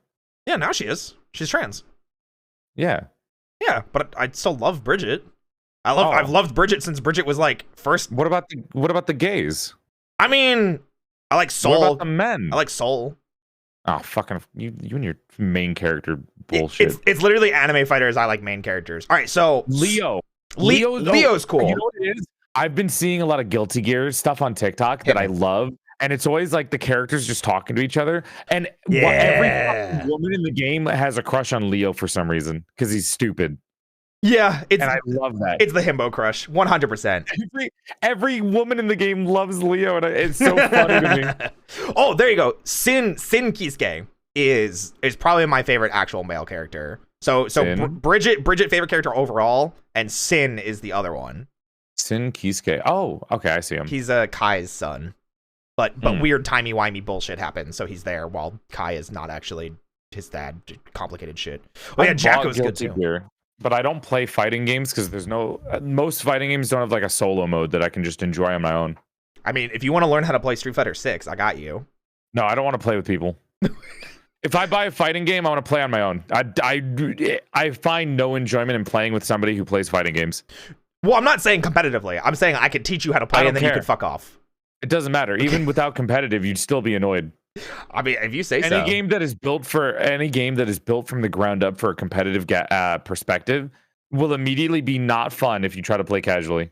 Yeah, now she is. She's trans. Yeah. Yeah, but I still love Bridget. I've loved Bridget since Bridget was like first. What about the gays? I mean, I like Soul. What about the men? I like Soul. Oh, fucking you and your main character bullshit. It's literally anime fighters. I like main characters. All right, so Leo's cool. You know what it is? I've been seeing a lot of Guilty Gear stuff on TikTok that I love, and it's always like the characters just talking to each other. And every fucking woman in the game has a crush on Leo for some reason because he's stupid. Yeah, and I love that. It's the himbo crush, 100%. Every woman in the game loves Leo, and it's so funny to me. Oh, there you go. Sin Kisuke is probably my favorite actual male character. So Bridget favorite character overall, and Sin is the other one. Sin Kisuke. Oh, okay, I see him. He's Kai's son, but weird timey-wimey bullshit happens, so he's there while Kai is not actually his dad. Complicated shit. Oh yeah, Jacko's good too. Gear, but I don't play fighting games because there's no most fighting games don't have like a solo mode that I can just enjoy on my own. I mean, if you want to learn how to play Street Fighter 6, I got you. No, I don't want to play with people. If I buy a fighting game, I want to play on my own. I find no enjoyment in playing with somebody who plays fighting games. Well, I'm not saying competitively. I'm saying I could teach you how to play and then you could fuck off. It doesn't matter. Even without competitive, you'd still be annoyed. I mean, if you say so. Any game that is built from the ground up for a competitive perspective will immediately be not fun if you try to play casually.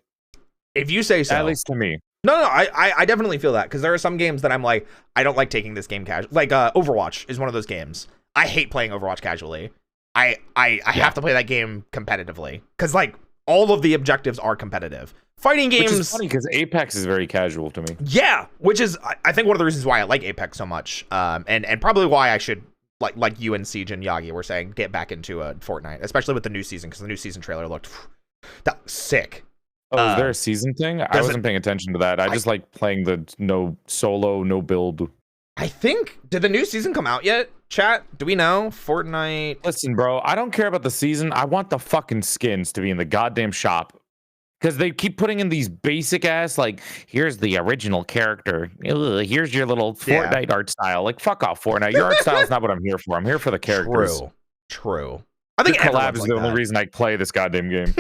If you say so. At least to me. No, I definitely feel that because there are some games that I'm like, I don't like taking this game casual. Like Overwatch is one of those games. I hate playing Overwatch casually. I have to play that game competitively because like all of the objectives are competitive. Fighting games. Which is funny because Apex is very casual to me. Yeah, which is I think one of the reasons why I like Apex so much. And probably why I should like you and Siege and Yagi were saying get back into Fortnite, especially with the new season because the new season trailer looked that was sick. Oh, is there a season thing? I wasn't paying attention to that. I just like playing the no solo, no build. I think, did the new season come out yet? Chat, do we know? Fortnite. Listen, bro, I don't care about the season. I want the fucking skins to be in the goddamn shop. Because they keep putting in these basic ass, like, here's the original character. Ugh, here's your little Fortnite art style. Like, fuck off, Fortnite. Your art style is not what I'm here for. I'm here for the characters. True. I think collab is the only reason I play this goddamn game.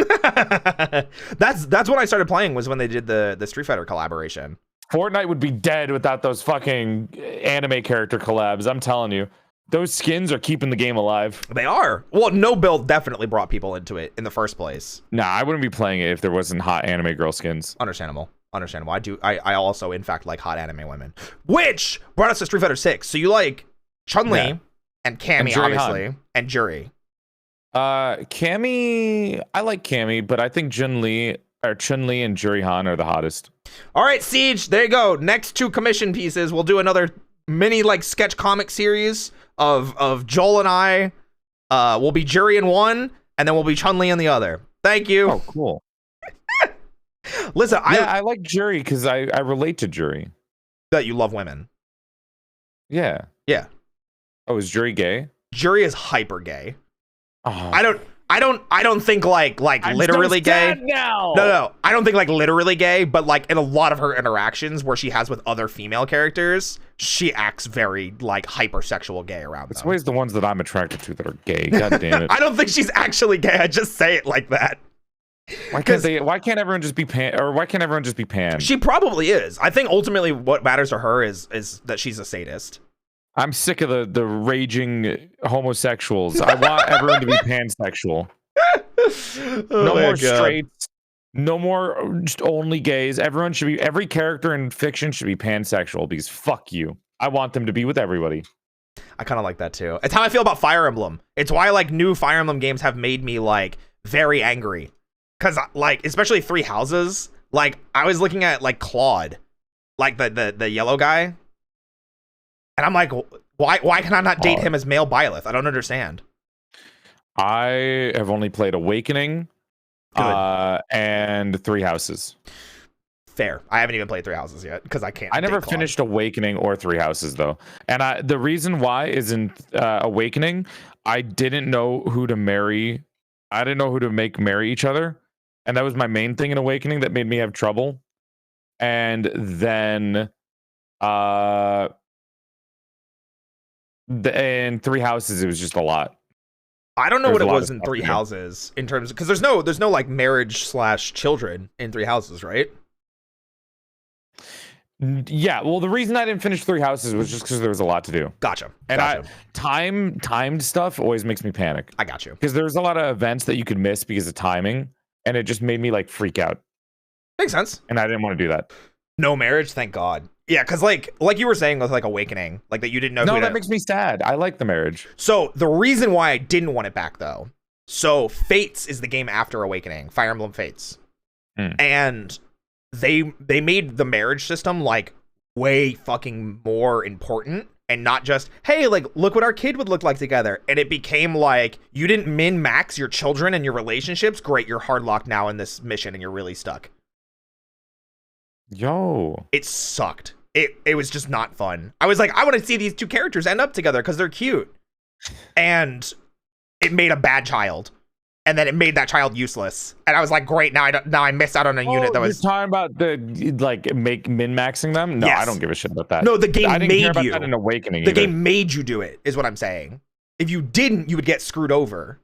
That's when I started playing was when they did the Street Fighter collaboration. Fortnite would be dead without those fucking anime character collabs. I'm telling you. Those skins are keeping the game alive. They are. Well, no build definitely brought people into it in the first place. Nah, I wouldn't be playing it if there wasn't hot anime girl skins. Understandable. I also, in fact, like hot anime women. Which brought us to Street Fighter 6. So you like Chun-Li and Cammy, obviously, and Juri. Cammy, I like Cammy, but I think Chun-Li and Juri Han are the hottest. All right, Siege, there you go. Next 2 commission pieces. We'll do another mini like sketch comic series of Joel and I. We'll be Juri in one, and then we'll be Chun-Li in the other. Thank you. Oh, cool. Listen, I like Juri because I relate to Juri. That you love women. Yeah. Yeah. Oh, is Juri gay? Juri is hyper gay. Oh. I don't think like I'm literally so gay. sad now. No. I don't think like literally gay, but like in a lot of her interactions where she has with other female characters, she acts very like hypersexual gay around them. It's always the ones that I'm attracted to that are gay. God damn it. I don't think she's actually gay. I just say it like that. Why can't everyone just be pan? Or why can't everyone just be pan? She probably is. I think ultimately what matters to her is that she's a sadist. I'm sick of the raging homosexuals. I want everyone to be pansexual. No more straights. No more just only gays. Every character in fiction should be pansexual because fuck you. I want them to be with everybody. I kind of like that too. It's how I feel about Fire Emblem. It's why like new Fire Emblem games have made me like very angry. Cause like especially Three Houses. Like I was looking at like Claude, like the yellow guy. And I'm like, why can I not date him as male Byleth? I don't understand. I have only played Awakening and Three Houses. Fair. I haven't even played Three Houses yet because I can't. I never finished Awakening or Three Houses though. And the reason why is in Awakening, I didn't know who to marry. I didn't know who to make marry each other. And that was my main thing in Awakening that made me have trouble. And then in Three Houses, it was just a lot. I don't know There's what a it lot was of in stuff Three in there. Houses in terms because there's no like marriage / children in Three Houses, right? Yeah, well, the reason I didn't finish Three Houses was just because there was a lot to do. Gotcha. And Gotcha. timed stuff always makes me panic. I got you. Because there's a lot of events that you could miss because of timing, and it just made me like freak out. Makes sense. And I didn't want to do that. No marriage, thank God. Yeah, because like you were saying with like Awakening, like that you didn't know. No, who that to... makes me sad. I like the marriage. So the reason why I didn't want it back though, so Fates is the game after Awakening, Fire Emblem Fates, and they made the marriage system like way fucking more important and not just, hey, like look what our kid would look like together. And it became like you didn't min max your children and your relationships. Great, you're hard locked now in this mission and you're really stuck. Yo, it sucked. It was just not fun. I was like, I want to see these two characters end up together because they're cute. And it made a bad child. And then it made that child useless. And I was like, great, now I missed out on a unit that was... You're talking about the like min-maxing them? No, Yes. I don't give a shit about that. No, the game I didn't made care about you. that in Awakening The either. game made you do it, is what I'm saying. If you didn't, you would get screwed over.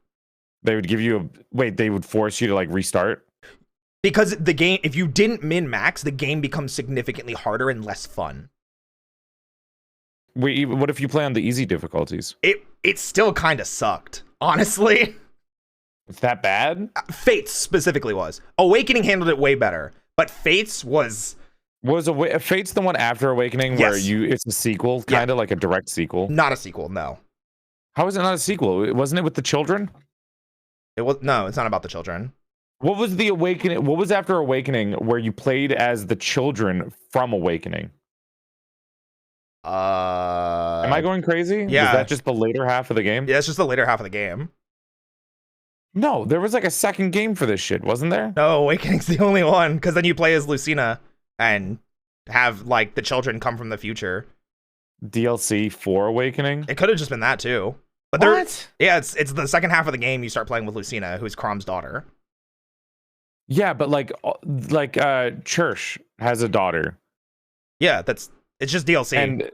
They would give you they would force you to like restart? Because the game, if you didn't min-max, the game becomes significantly harder and less fun. Wait, what if you play on the easy difficulties? It still kind of sucked, honestly. It's that bad? Fates specifically was. Awakening handled it way better, but Fates was Fate's the one after Awakening where Yes. it's a sequel, kind of like a direct sequel. not a sequel, no. How is it not a sequel? Wasn't it with the children? It's not about the children. What was the Awakening? What was after Awakening where you played as the children from Awakening? Am I going crazy? yeah. Is that just the later half of the game? Yeah, it's just the later half of the game. No, there was like a second game for this shit, wasn't there? No, Awakening's the only one, because then you play as Lucina and have like the children come from the future. DLC for Awakening? It could have just been that too. But yeah, it's the second half of the game you start playing with Lucina, who's Crom's daughter. Yeah, but like Church has a daughter. Yeah, it's just DLC. And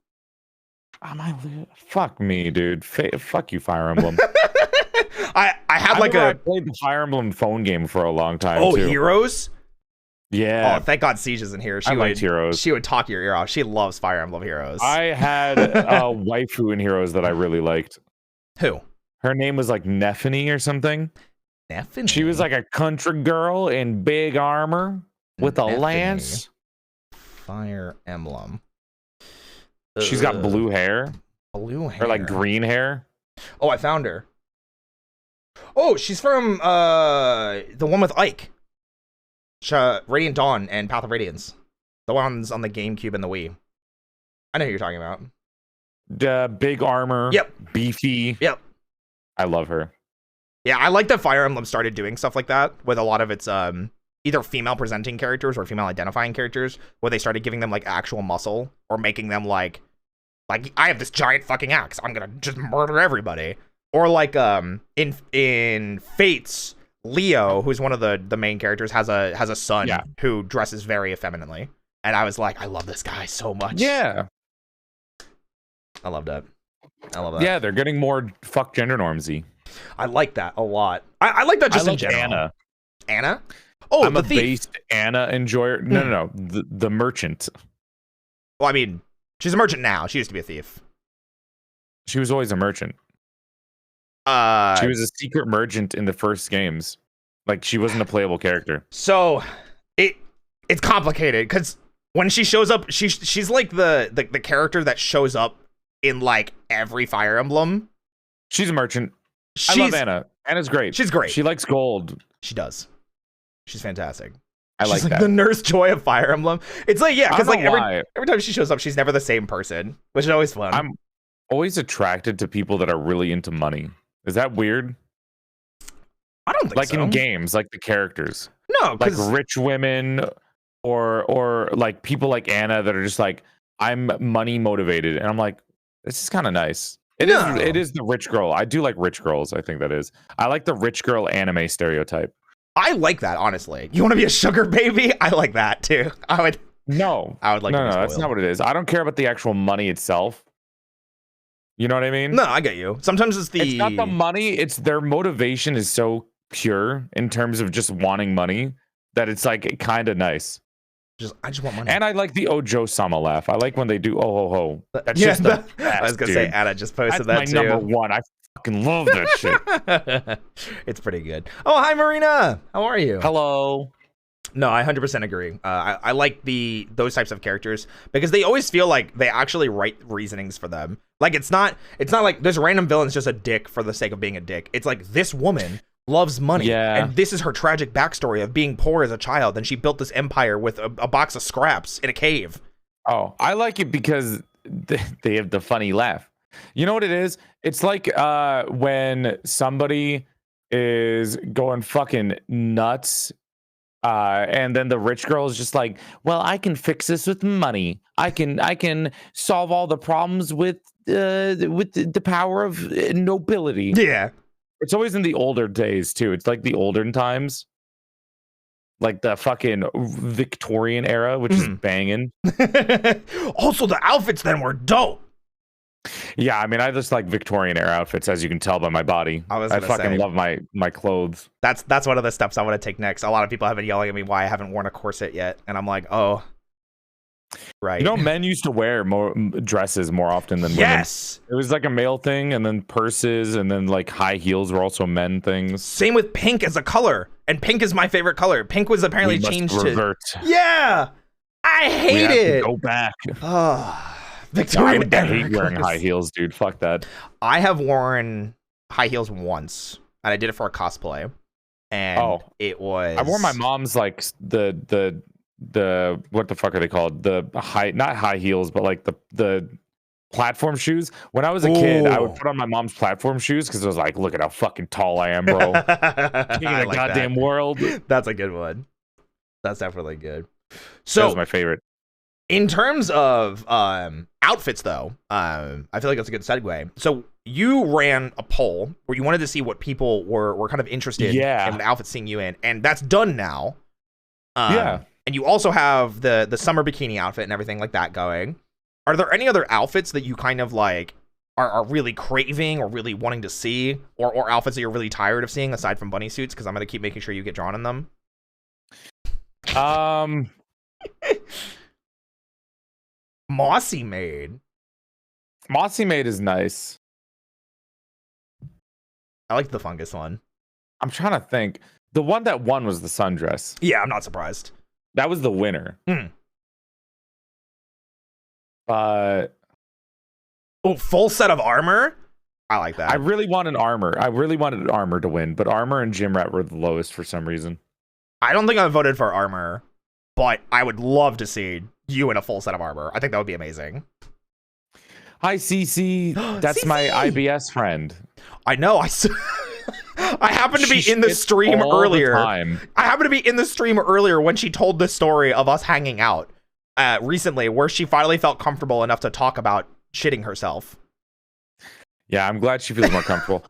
fuck me, dude. Fuck you, Fire Emblem. I had like I played the Fire Emblem phone game for a long time. Oh, too. Heroes? Yeah. Oh, thank God Siege isn't here. I liked Heroes. She would talk your ear off. She loves Fire Emblem Heroes. I had a waifu in Heroes that I really liked. Who? Her name was like Neffany or something. Neffany? She was like a country girl in big armor with a Neffany. lance. Fire Emblem. She's got blue hair. Blue hair. Or like green hair. Oh, I found her. Oh, she's from the one with Ike. Radiant Dawn and Path of Radiance. The ones on the GameCube and the Wii. I know who you're talking about. Big armor. Yep. Beefy. Yep. I love her. Yeah, I like that Fire Emblem started doing stuff like that with a lot of its either female presenting characters or female identifying characters, where they started giving them like actual muscle or making them like I have this giant fucking axe, I'm gonna just murder everybody. Or like in Fates, Leo, who's one of the main characters, has a son who dresses very effeminately, and I was like, I love this guy so much. Yeah, I love that. Yeah, they're getting more fuck gender normsy. I like that a lot. I like that just in general. Anna. Anna? Oh, I'm the a thief. based Anna enjoyer. No. The merchant. Well, I mean, she's a merchant now. She used to be a thief. She was always a merchant. She was a secret merchant in the first games. Like, she wasn't a playable character. So it's complicated because when she shows up, she's like the character that shows up in like every Fire Emblem. She's a merchant. I love Anna. Anna's great. She's great. She likes gold. She does. She's fantastic. I like she's that. The Nurse Joy of Fire Emblem. It's like, yeah, because like why. every time she shows up, she's never the same person, which is always fun. I'm always attracted to people that are really into money. Is that weird? I don't think like so. In games, like the characters. No, like rich women or like people like Anna that are just like, I'm money motivated, and I'm like, this is kind of nice. It is the rich girl. I do like rich girls. I think that is. I like the rich girl anime stereotype. I like that, honestly. You want to be a sugar baby? I like that too. I would like No, to be that's spoiled. not what it is. I don't care about the actual money itself. You know what I mean? No, I get you. Sometimes it's It's not the money. It's their motivation is so pure in terms of just wanting money that it's like kind of nice. I just want money. And I like the Ojo Sama laugh. I like when they do oh ho ho. That's Yeah, just the best, I was gonna dude. say Anna just posted That's that my too. number one. I fucking love that shit. It's pretty good. Oh, hi Marina. How are you? Hello. No, I 100% agree. I like those types of characters because they always feel like they actually write reasonings for them. Like it's not like this random villain's just a dick for the sake of being a dick. It's like this woman loves money, and this is her tragic backstory of being poor as a child, and she built this empire with a box of scraps in a cave. Oh, I like it because they have the funny laugh. You know what it is? It's like when somebody is going fucking nuts. And then the rich girl is just like, well, I can fix this with money. I can solve all the problems with the power of nobility. Yeah. It's always in the older days too. It's like the olden times, like the fucking Victorian era, which is banging. Also, the outfits then were dope. Yeah, I mean, I just like Victorian era outfits, as you can tell by my body. I fucking love my clothes. That's one of the steps I want to take next. A lot of people have been yelling at me why I haven't worn a corset yet, and I'm like, oh, right. You know, men used to wear more dresses more often than women. Yes, it was like a male thing, and then purses, and then like high heels were also men things. Same with pink as a color, and pink is my favorite color. Pink was apparently changed to. Yeah, I hate it. Go back. Victorian. I hate wearing high heels, dude. Fuck that. I have worn high heels once, and I did it for a cosplay. And it was. I wore my mom's like the what the fuck are they called? The not high heels, but like the platform shoes. When I was a kid, I would put on my mom's platform shoes because I was like, look at how fucking tall I am, bro. King of the goddamn world. That's a good one. That's definitely good. So that was my favorite. In terms of outfits, though, I feel like that's a good segue. So you ran a poll where you wanted to see what people were kind of interested in the outfits seeing you in, and that's done now. And you also have the summer bikini outfit and everything like that going. Are there any other outfits that you kind of like are really craving or really wanting to see, or outfits that you're really tired of seeing aside from bunny suits? Because I'm going to keep making sure you get drawn in them. Mossy Maid. Mossy Maid is nice. I like the fungus one. I'm trying to think. The one that won was the sundress. Yeah, I'm not surprised. That was the winner. Full set of armor? I like that. I really wanted armor. I really wanted armor to win, but armor and gym rat were the lowest for some reason. I don't think I voted for armor, but I would love to see you in a full set of armor. I think that would be amazing. Hi, CC. That's my IBS friend. I know. I happened to be in the stream earlier. I happened to be in the stream earlier when she told the story of us hanging out recently, where she finally felt comfortable enough to talk about shitting herself. Yeah, I'm glad she feels more comfortable.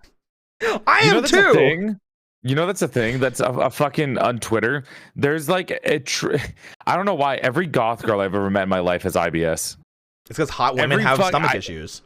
I am too. You know, that's a thing. That's a fucking on Twitter. There's like I don't know why every goth girl I've ever met in my life has IBS. It's because hot women have stomach issues.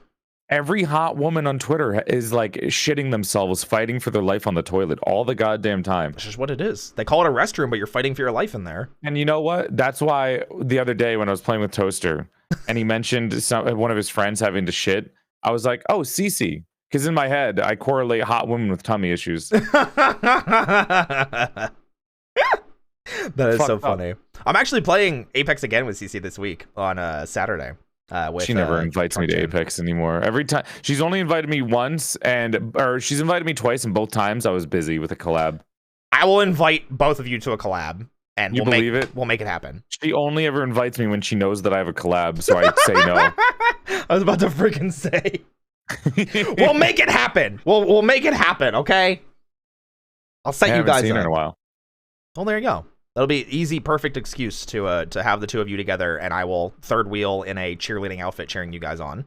Every hot woman on Twitter is like shitting themselves, fighting for their life on the toilet all the goddamn time. That's just what it is. They call it a restroom, but you're fighting for your life in there. And you know what? That's why the other day when I was playing with Toaster and he mentioned one of his friends having to shit, I was like, oh, Cece. Because in my head, I correlate hot women with tummy issues. That is so funny. I'm actually playing Apex again with CC this week on Saturday. She never invites me to Apex anymore. Every time she's only invited me once, or she's invited me twice, and both times I was busy with a collab. I will invite both of you to a collab, and we'll make it happen. She only ever invites me when she knows that I have a collab, so I say no. I was about to freaking say. We'll make it happen. We'll make it happen. Okay. I'll set you guys up. Seen her in a while. Well, there you go. That'll be an easy, perfect excuse to have the two of you together, and I will third wheel in a cheerleading outfit cheering you guys on.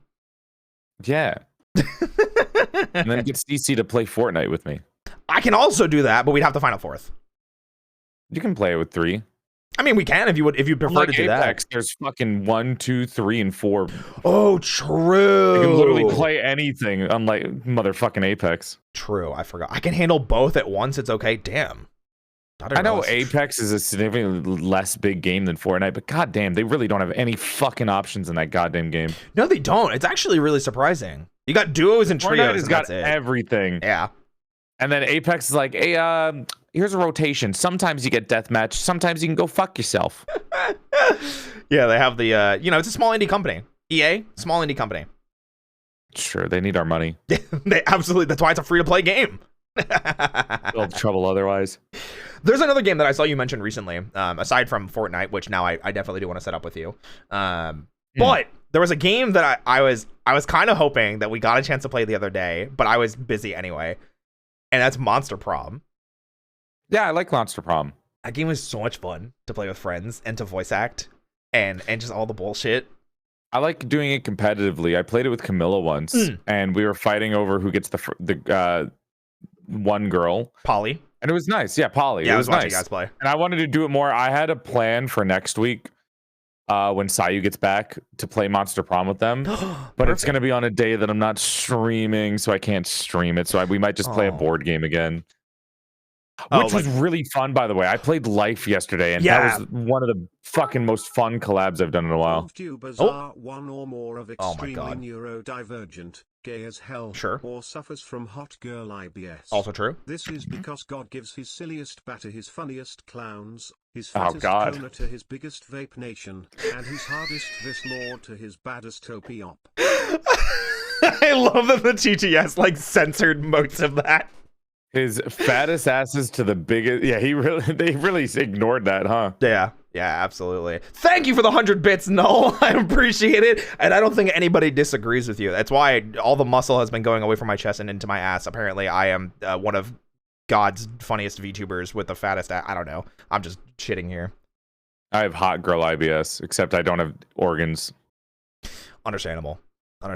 Yeah. And then get CC to play Fortnite with me. I can also do that, but we'd have to find a fourth. You can play it with 3. I mean, we can if you prefer to do Apex, that. there's fucking 1, 2, 3, and 4. Oh, true. You can literally play anything, unlike motherfucking Apex. True, I forgot. I can handle both at once. It's okay. Damn. I know Apex is a significantly less big game than Fortnite, but goddamn, they really don't have any fucking options in that goddamn game. No, they don't. It's actually really surprising. You got duos and trios. Fortnite has got everything. Yeah. And then Apex is like, hey, here's a rotation. Sometimes you get deathmatch. Sometimes you can go fuck yourself. Yeah, they have the, it's a small indie company. EA, small indie company. Sure, they need our money. They absolutely, that's why it's a free-to-play game. They'll have trouble otherwise. There's another game that I saw you mention recently, aside from Fortnite, which now I definitely do want to set up with you. But there was a game that I was kind of hoping that we got a chance to play the other day, but I was busy anyway. And that's Monster Prom. Yeah, I like Monster Prom. That game was so much fun to play with friends and to voice act and just all the bullshit. I like doing it competitively. I played it with Camilla once, and we were fighting over who gets the one girl. Polly. And it was nice. Yeah, Polly. Yeah, it was I was watching nice. you guys play. And I wanted to do it more. I had a plan for next week when Sayu gets back to play Monster Prom with them. But it's going to be on a day that I'm not streaming, so I can't stream it. So we might just play a board game again. Which was really fun, by the way. I played Life yesterday, and that was one of the fucking most fun collabs I've done in a while. Vtubers are one or more of extremely neurodivergent, gay as hell, or suffers from hot girl IBS. Also true. This is because God gives his silliest bat to his funniest clowns, his fattest Kona to his biggest vape nation, and his hardest this lord to his baddest OP-op. I love that the TTS censored most of that. His fattest asses to the biggest. Yeah, they really ignored that, huh? Yeah, absolutely. Thank you for the 100 bits, Null. I appreciate it, and I don't think anybody disagrees with you. That's why all the muscle has been going away from my chest and into my ass. Apparently, I am one of God's funniest VTubers with the fattest. I don't know. I'm just shitting here. I have hot girl IBS, except I don't have organs. Understandable. The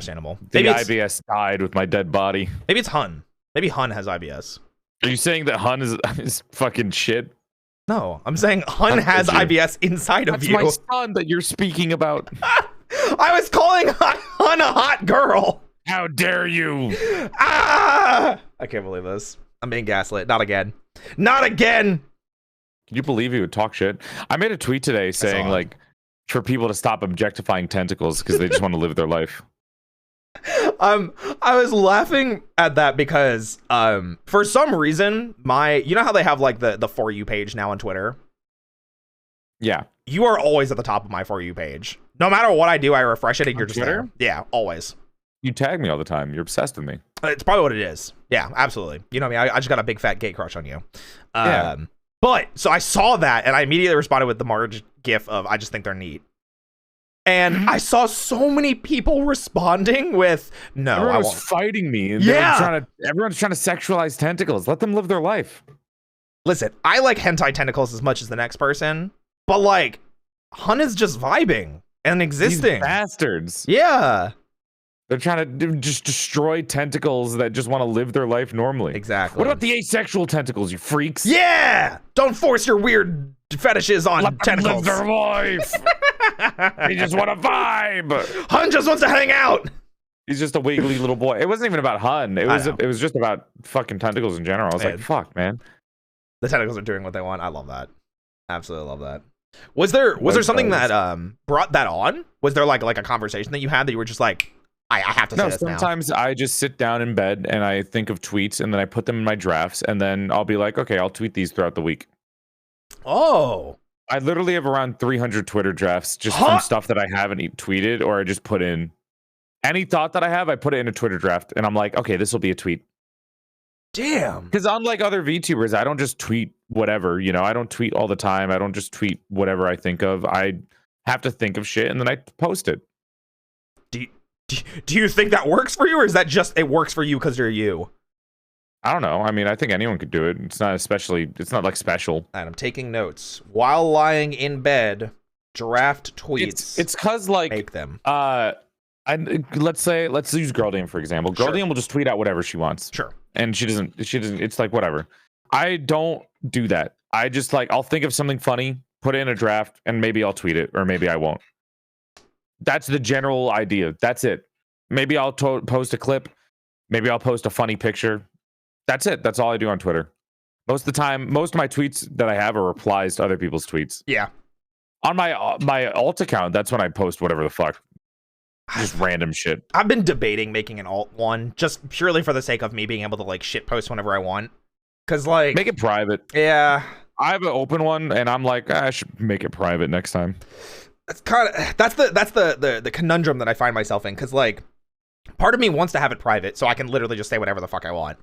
IBS died with my dead body. Maybe it's Hun. Maybe Hun has IBS. Are you saying that Hun is fucking shit? No, I'm saying Hun has IBS inside of you. That's my son that you're speaking about. I was calling Hun a hot girl. How dare you? I can't believe this. I'm being gaslit. Not again. Not again. Can you believe he would talk shit? I made a tweet today saying for people to stop objectifying tentacles because they just want to live their life. I was laughing at that because for some reason you know how they have the For You page now on Twitter? Yeah. You are always at the top of my For You page. No matter what I do, I refresh it and you're just Twitter? there. Yeah, always. You tag me all the time. You're obsessed with me. It's probably what it is. Yeah, absolutely. You know me. I just got a big fat gay crush on you. Yeah. But so I saw that and I immediately responded with the Marge gif of I just think they're neat. And I saw so many people responding with, no, everyone I was won't. fighting me. And everyone's trying to sexualize tentacles. Let them live their life. Listen, I like hentai tentacles as much as the next person, but Hun is just vibing and existing. These bastards. Yeah. They're trying to just destroy tentacles that just want to live their life normally. Exactly. What about the asexual tentacles, you freaks? Yeah! Don't force your weird fetishes on tentacles. Let them live their life. They just want to vibe. Hun just wants to hang out. He's just a wiggly little boy. It wasn't even about Hun. It was just about fucking tentacles in general. I was like, fuck, man. The tentacles are doing what they want. I love that. Absolutely love that. Was there something that brought that on? Was there like a conversation that you had that you were just like, I have to say this now? Sometimes I just sit down in bed and I think of tweets and then I put them in my drafts and then I'll be like, okay, I'll tweet these throughout the week. Oh. I literally have around 300 Twitter drafts just from stuff that I haven't tweeted or I just put in. Any thought that I have, I put it in a Twitter draft and I'm like, okay, this will be a tweet. Damn. Because unlike other VTubers, I don't just tweet whatever, I don't tweet all the time. I don't just tweet whatever I think of. I have to think of shit and then I post it. Do you think that works for you, or is that just it works for you because you're you? I don't know. I mean, I think anyone could do it. It's not special. And I'm taking notes. While lying in bed, draft tweets. It's because make them. Let's use Girl Dame for example. Girl Dame will just tweet out whatever she wants. Sure. And she doesn't. It's like whatever. I don't do that. I just like I'll think of something funny, put it in a draft, and maybe I'll tweet it or maybe I won't. That's the general idea. That's it. Maybe I'll post a clip. Maybe I'll post a funny picture. That's it. That's all I do on Twitter. Most of the time, most of my tweets that I have are replies to other people's tweets. Yeah. On my alt account, that's when I post whatever the fuck. Just random shit. I've been debating making an alt one just purely for the sake of me being able to like shit post whenever I want. Cause like make it private. Yeah. I have an open one and I'm like, I should make it private next time. That's the conundrum that I find myself in. Cause like part of me wants to have it private so I can literally just say whatever the fuck I want.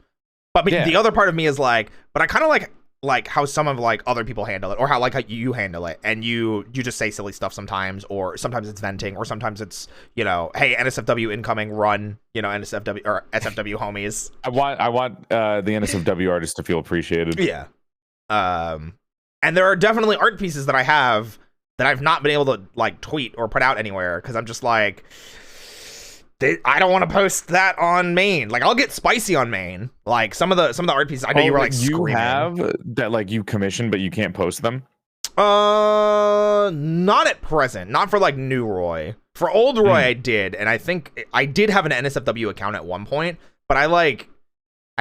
But the other part of me is like, but I kind of like how some of like other people handle it, or how you handle it, and you just say silly stuff sometimes, or sometimes it's venting, or sometimes it's, you know, hey, NSFW incoming, run, you know, NSFW or SFW homies. I want the NSFW artists to feel appreciated. Yeah. And there are definitely art pieces that I have that I've not been able to like tweet or put out anywhere because I'm just like, I don't want to post that on main. Like I'll get spicy on main. Like some of the art pieces I know you were like screaming. Have that like you commissioned but you can't post them? Not at present. Not for like new Roy. For old Roy I did, and I think I did have an NSFW account at one point, but I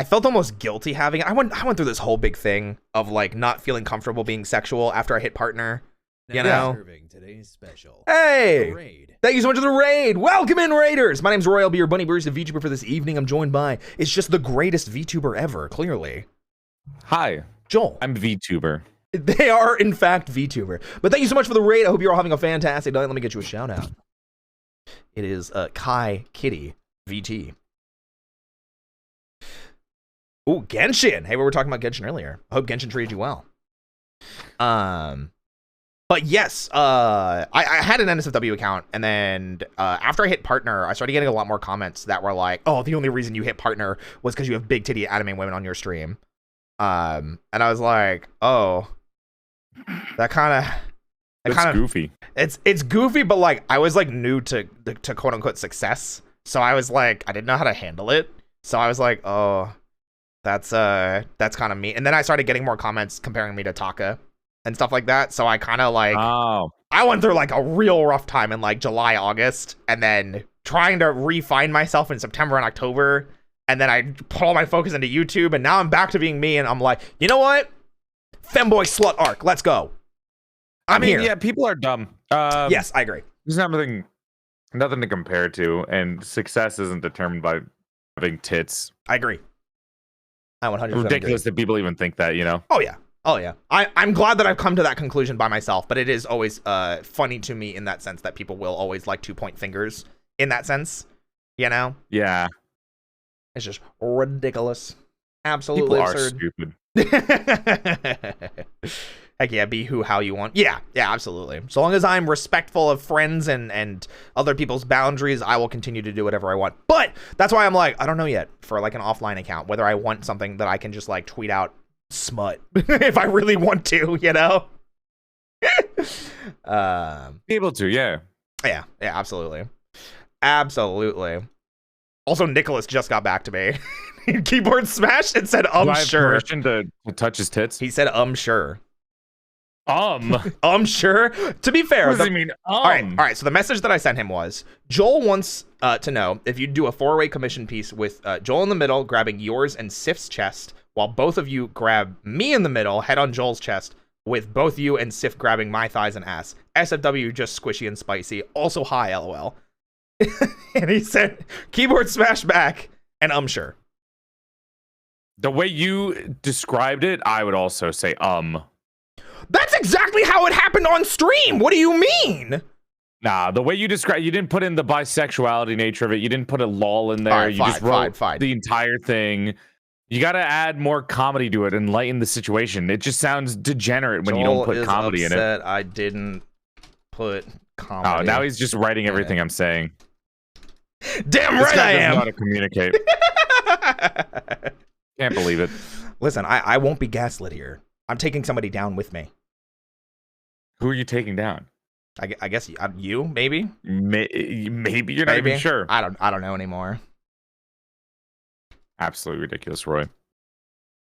felt almost guilty having it. I went through this whole big thing of like not feeling comfortable being sexual after I hit partner. You know? Today's special. Hey! Raid. Thank you so much for the raid. Welcome in, Raiders. My name's Roy. I'll be your bunny barista VTuber for this evening. I'm joined by, it's just the greatest VTuber ever, clearly. Hi. Joel. I'm VTuber. They are, in fact, VTuber. But thank you so much for the raid. I hope you're all having a fantastic night. Let me get you a shout out. It is Kai Kitty VT. Ooh, Genshin. Hey, we were talking about Genshin earlier. I hope Genshin treated you well. But yes, I had an NSFW account, and then after I hit partner, I started getting a lot more comments that were like, "Oh, the only reason you hit partner was because you have big titty anime women on your stream." And I was like, "Oh, that kind of goofy." It's goofy, but like I was like new to quote unquote success, so I was like I didn't know how to handle it, so I was like, "Oh, that's kind of me." And then I started getting more comments comparing me to Taka and stuff like that, so I kind of like I went through like a real rough time in like July, August, and then trying to refine myself in September and October, and then I put all my focus into YouTube, and now I'm back to being me, and I'm like, you know what, femboy slut arc, let's go. I'm here. Yeah, people are dumb. Yes, I agree. There's nothing to compare to, and success isn't determined by having tits. I agree. I 100% ridiculous agree. that people even think that, you know. Oh yeah. I'm glad that I've come to that conclusion by myself, but it is always funny to me in that sense that people will always like to point fingers in that sense, you know? Yeah. It's just ridiculous. Absolutely people absurd. Are stupid. Heck yeah, be how you want. Yeah, absolutely. So long as I'm respectful of friends and other people's boundaries, I will continue to do whatever I want. But that's why I'm like, I don't know yet for like an offline account, whether I want something that I can just like tweet out smut if I really want to, you know? Be able to, yeah, absolutely. Also, Nicholas just got back to me. Keyboard smashed and said, Do I have sure. permission to touch his tits? He said, sure. Sure. To be fair, What does he mean? All right. So the message that I sent him was, Joel wants to know if you'd do a 4-way commission piece with Joel in the middle, grabbing yours and Sif's chest, while both of you grab me in the middle, head on Joel's chest, with both you and Sif grabbing my thighs and ass. SFW just squishy and spicy. Also hi, LOL. And he said, keyboard smash back, and sure. The way you described it, I would also say That's exactly how it happened on stream. What do you mean? Nah, the way you described, you didn't put in the bisexuality nature of it. You didn't put a lol in there. Right, you just wrote the entire thing. You got to add more comedy to it and lighten the situation. It just sounds degenerate when you don't put comedy in it. I didn't put comedy. Oh, now he's just writing everything I'm saying. Damn this right guy I doesn't am. know how to communicate. Can't believe it. Listen, I won't be gaslit here. I'm taking somebody down with me. Who are you taking down? I guess you maybe. Maybe you're not even sure. I don't know anymore. Absolutely ridiculous, Roy.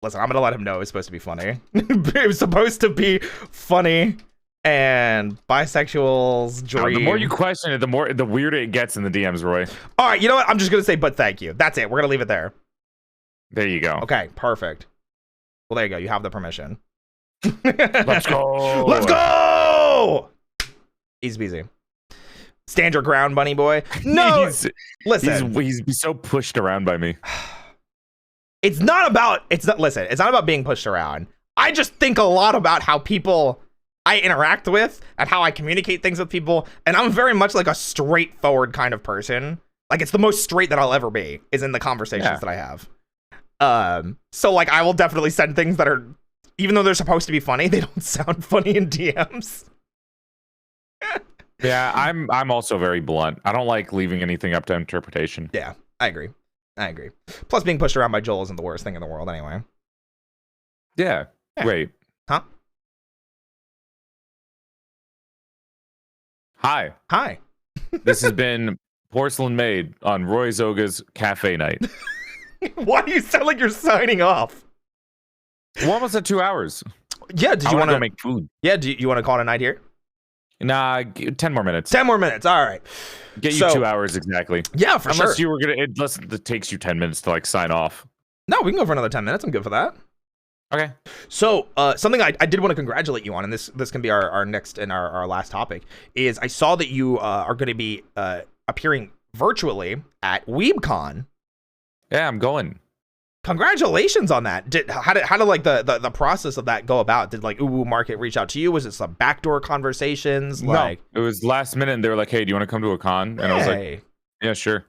Listen, I'm gonna let him know it's supposed to be funny. It was supposed to be funny, and bisexuals dream. The more you question it, the weirder it gets in the DMs, Roy. All right, you know what? I'm just gonna say, but thank you. That's it. We're gonna leave it there. There you go. Okay, perfect. Well, there you go. You have the permission. Let's go. Let's go. Easy peasy. Stand your ground, bunny boy. No, listen. He's so pushed around by me. It's not about being pushed around. I just think a lot about how people I interact with and how I communicate things with people, and I'm very much like a straightforward kind of person. Like, it's the most straight that I'll ever be is in the conversations that I have. So like I will definitely send things that are, even though they're supposed to be funny, they don't sound funny in DMs. Yeah, I'm also very blunt. I don't like leaving anything up to interpretation. Yeah, I agree. Plus, being pushed around by Joel isn't the worst thing in the world anyway. Yeah. Wait. Huh? Hi. This has been Porcelain Maid on RoyzOga's Cafe Night. Why do you sound like you're signing off? We're almost at 2 hours. Yeah, did you want to make food? Yeah, do you want to call it a night here? Nah, 10 more minutes. 10 more minutes. All right. Get you 2 hours exactly. Yeah, for sure. Unless it takes you 10 minutes to like sign off. No, we can go for another 10 minutes. I'm good for that. Okay. So something I did want to congratulate you on, and this can be our next and our last topic, is I saw that you are going to be appearing virtually at WeebCon. Yeah, I'm going. Congratulations on that. How did like the process of that go about? Did like Oshi Mark reach out to you? Was it some backdoor conversations? No, it was last minute, and they were like, "Hey, do you want to come to a con?" And I was like, "Yeah, sure."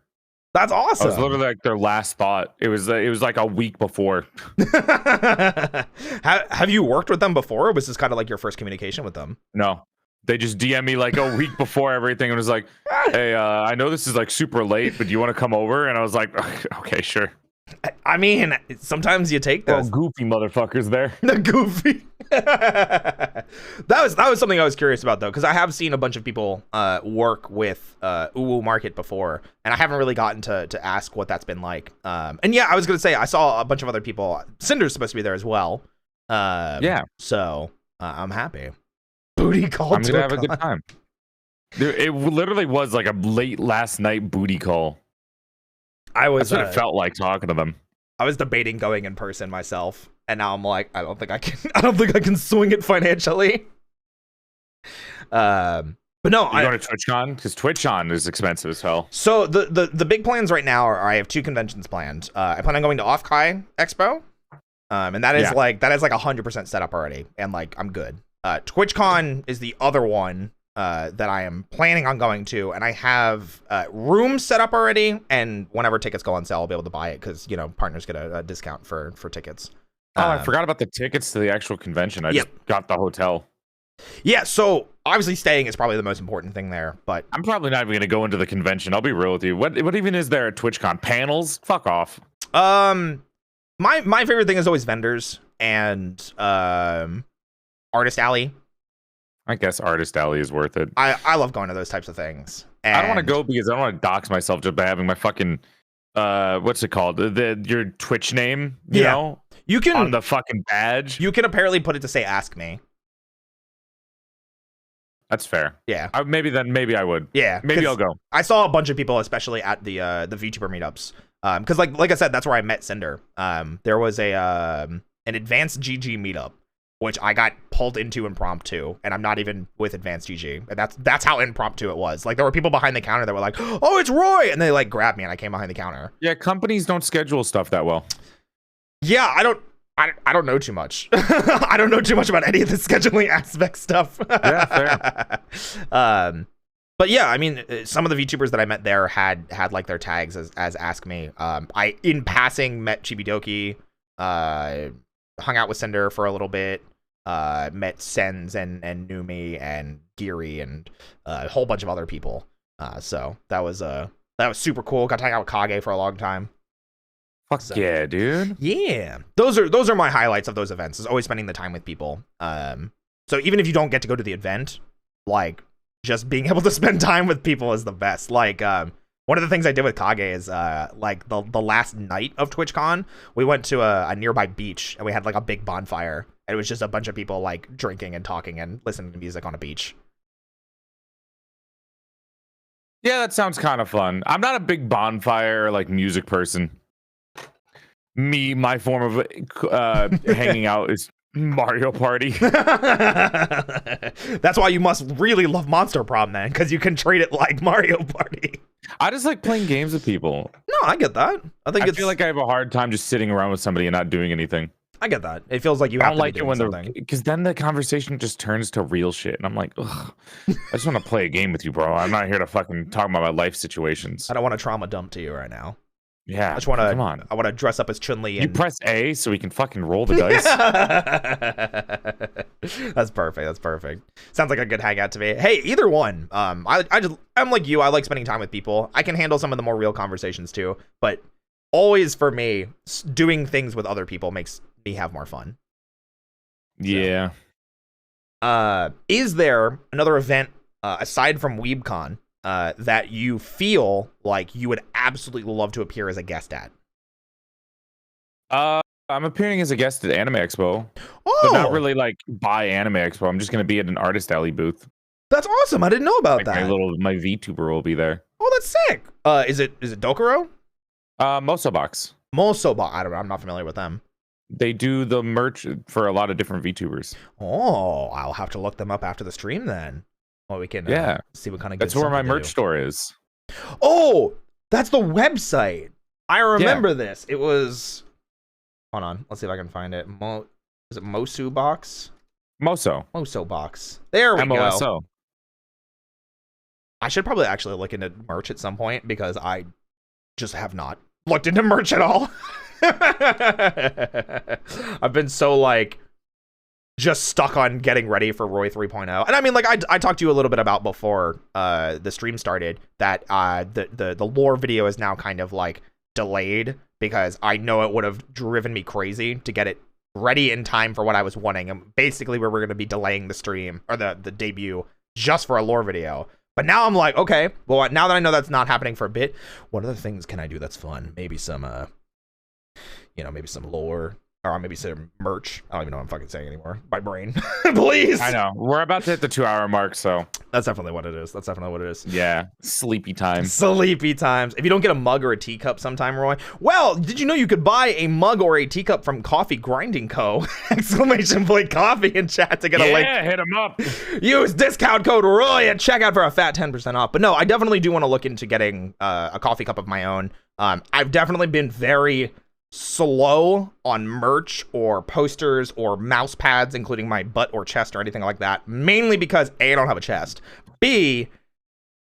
That's awesome. I was literally like their last thought. It was like a week before. Have you worked with them before? Or was this kind of like your first communication with them? No, they just DM me like a week before everything and was like, "Hey, I know this is like super late, but do you want to come over?" And I was like, "Okay, sure." I mean, sometimes you take those goofy motherfuckers there. The goofy. that was something I was curious about though, because I have seen a bunch of people work with Oshi Market before, and I haven't really gotten to ask what that's been like. And yeah, I was gonna say I saw a bunch of other people. Cinder's supposed to be there as well. Yeah. So I'm happy. Booty call. I'm gonna have a good time. Dude, it literally was like a late last night booty call. That's what it felt like talking to them. I was debating going in person myself, and now I'm like, I don't think I can swing it financially. But no, you going to TwitchCon? Because TwitchCon is expensive as hell. So the big plans right now are I have 2 conventions planned. I plan on going to Offkai Expo, and that is like 100% set up already, and like I'm good. TwitchCon is the other one that I am planning on going to, and I have rooms set up already, and whenever tickets go on sale, I'll be able to buy it because, you know, partners get a discount for tickets. Oh, I forgot about the tickets to the actual convention. I just got the hotel. Yeah, so obviously staying is probably the most important thing there, but I'm probably not even going to go into the convention. I'll be real with you. What even is there at TwitchCon? Panels? Fuck off. My favorite thing is always vendors and Artist Alley. I guess Artist Alley is worth it. I love going to those types of things. And I don't want to go because I don't want to dox myself just by having my fucking what's it called? Your Twitch name, you know? You can on the fucking badge. You can apparently put it to say ask me. That's fair. Yeah. Maybe I would. Yeah. Maybe I'll go. I saw a bunch of people, especially at the VTuber meetups. Because like I said, that's where I met Cinder. There was an advanced GG meetup, which I got pulled into impromptu, and I'm not even with Advanced GG. And that's how impromptu it was. Like, there were people behind the counter that were like, "Oh, it's Roy," and they like grabbed me, and I came behind the counter. Yeah, companies don't schedule stuff that well. Yeah, I don't know too much. I don't know too much about any of the scheduling aspect stuff. Yeah, fair. But yeah, I mean, some of the VTubers that I met there had like their tags as Ask Me. I in passing met Chibidoki, hung out with Cinder for a little bit, met Sens and Numi and Geary and a whole bunch of other people. So that was super cool. Got to hang out with Kage for a long time. Fuck so, yeah, dude. Yeah. Those are my highlights of those events, is always spending the time with people. So even if you don't get to go to the event, like, just being able to spend time with people is the best. Like, one of the things I did with Kage is, like, the last night of TwitchCon, we went to a nearby beach, and we had, like, a big bonfire. And it was just a bunch of people, like, drinking and talking and listening to music on a beach. Yeah, that sounds kind of fun. I'm not a big bonfire, like, music person. My form of hanging out is Mario Party. That's why you must really love Monster Prom, then, because you can treat it like Mario Party. I just like playing games with people. No, I get that. I feel like I have a hard time just sitting around with somebody and not doing anything. I get that. It feels like you have to be doing something. Because then the conversation just turns to real shit, and I'm like, ugh, I just want to play a game with you, bro. I'm not here to fucking talk about my life situations. I don't want to trauma dump to you right now. Yeah, I just want to. Come on. I want to dress up as Chun-Li. You press A so we can fucking roll the dice. That's perfect. That's perfect. Sounds like a good hangout to me. Hey, either one. I'm like you. I like spending time with people. I can handle some of the more real conversations too, but always for me, doing things with other people makes me have more fun. Yeah. So, is there another event aside from WeebCon that you feel like you would absolutely love to appear as a guest at? I'm appearing as a guest at Anime Expo. Oh, but not really like by Anime Expo. I'm just gonna be at an Artist Alley booth. That's awesome. I didn't know about Like that. my VTuber will be there. Oh, that's sick. Is it Dokuro? Mosobox. Mosobox. I don't know. I'm not familiar with them. They do the merch for a lot of different VTubers. Oh, I'll have to look them up after the stream then. Well, we can see what kind of. That's where my merch store is. Oh, that's the website. I remember this. It was. Hold on. Let's see if I can find it. Is it Mosu Box? Moso Box. There we MOSO. go. I should probably actually look into merch at some point because I just have not looked into merch at all. I've been so like just stuck on getting ready for Roy 3.0. And I mean, like I talked to you a little bit about before the stream started that the lore video is now kind of like delayed because I know it would have driven me crazy to get it ready in time for what I was wanting. And basically we were going to be delaying the stream or the debut just for a lore video. But now I'm like, okay, well, now that I know that's not happening for a bit, what other things can I do that's fun? Maybe some maybe some lore, or maybe some merch. I don't even know what I'm fucking saying anymore. My brain. Please. I know. We're about to hit the 2-hour mark, so. That's definitely what it is. Yeah. Sleepy time. Sleepy times. If you don't get a mug or a teacup sometime, Roy. Well, did you know you could buy a mug or a teacup from Coffee Grinding Co. ! Coffee in chat to get a link. Yeah, hit them up. Use discount code Roy at checkout for a fat 10% off. But no, I definitely do want to look into getting a coffee cup of my own. I've definitely been very slow on merch or posters or mouse pads, including my butt or chest or anything like that, mainly because A, I don't have a chest, B,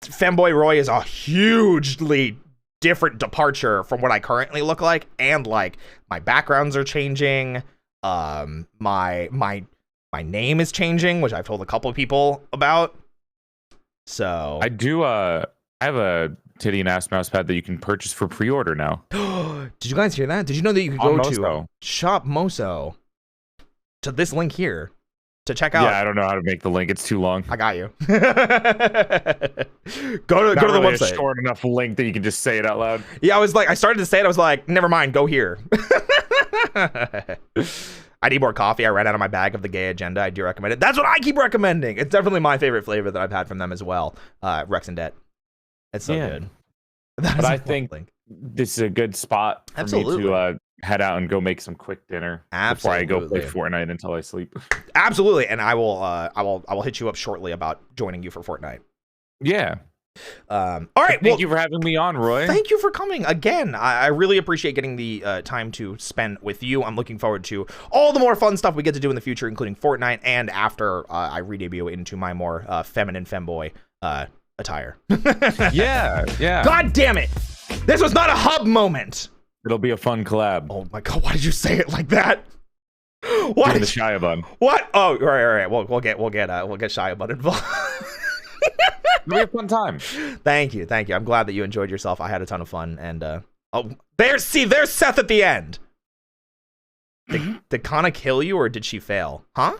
Femboy Roy is a hugely different departure from what I currently look like, and like my backgrounds are changing, my name is changing, which I've told a couple of people about. So I have a titty and ass mouse pad that you can purchase for pre-order now. Did you guys hear that? Did you know that you could go to Shop Moso to this link here to check out? Yeah, I don't know how to make the link. It's too long. I got you. go to the website. A short enough link that you can just say it out loud. Yeah, I started to say it. I was like, never mind. Go here. I need more coffee. I ran out of my bag of the Gay Agenda. I do recommend it. That's what I keep recommending. It's definitely my favorite flavor that I've had from them as well. Rex and Det. It's so good. But I think this is a good spot for me to head out and go make some quick dinner before I go play Fortnite until I sleep. Absolutely, and I will hit you up shortly about joining you for Fortnite. Yeah. All right. Thank you for having me on, Roy. Thank you for coming again. I really appreciate getting the time to spend with you. I'm looking forward to all the more fun stuff we get to do in the future, including Fortnite, and after I re-debut into my more feminine femboy attire. yeah. God damn it! This was not a hub moment. It'll be a fun collab. Oh my god! Why did you say it like that? What? The Shia Bun. What? Oh, right. We'll get Shia Bun involved. It'll be a fun time. Thank you. I'm glad that you enjoyed yourself. I had a ton of fun, and there's Seth at the end. Did Kana kill you, or did she fail? Huh?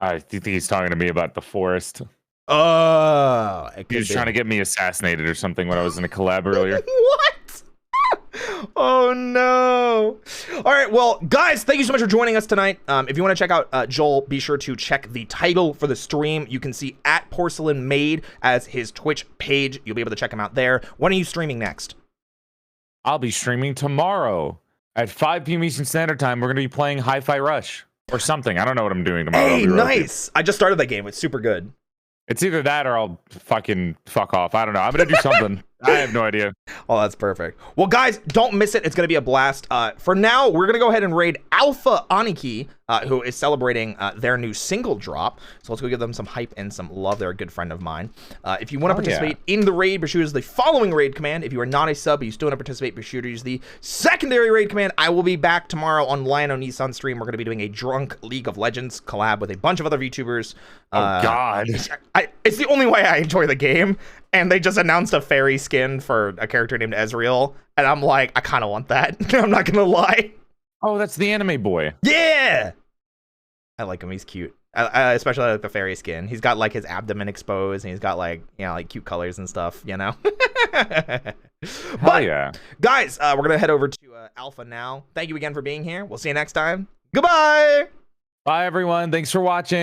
I think he's talking to me about the forest. Oh, he was trying to get me assassinated or something when I was in a collab earlier. What? Oh no. All right, well, guys, thank you so much for joining us tonight. If you want to check out Joel, be sure to check the title for the stream. You can see at Porcelain Maid as his Twitch page. You'll be able to check him out there. When are you streaming next? I'll be streaming tomorrow at 5 p.m. Eastern Standard Time. We're going to be playing Hi-Fi Rush or something. I don't know what I'm doing tomorrow. Hey, nice. I just started that game. It's super good. It's either that or I'll fucking fuck off. I don't know. I'm going to do something. I have no idea. Oh, that's perfect. Well, guys, don't miss it. It's going to be a blast. For now, we're going to go ahead and raid Alpha Aniki, who is celebrating their new single drop. So let's go give them some hype and some love. They're a good friend of mine. If you want to participate in the raid, be sure to use the following raid command. If you are not a sub, but you still want to participate, be sure to use the secondary raid command. I will be back tomorrow on Lionel Nissan stream. We're going to be doing a drunk League of Legends collab with a bunch of other VTubers. Oh, God. It's the only way I enjoy the game. And they just announced a fairy skin for a character named Ezreal. And I'm like, I kind of want that. I'm not going to lie. Oh, that's the anime boy. Yeah. I like him. He's cute. I especially like the fairy skin. He's got like his abdomen exposed and he's got like, you know, like cute colors and stuff, you know? But yeah. Guys, we're going to head over to Alpha now. Thank you again for being here. We'll see you next time. Goodbye. Bye, everyone. Thanks for watching.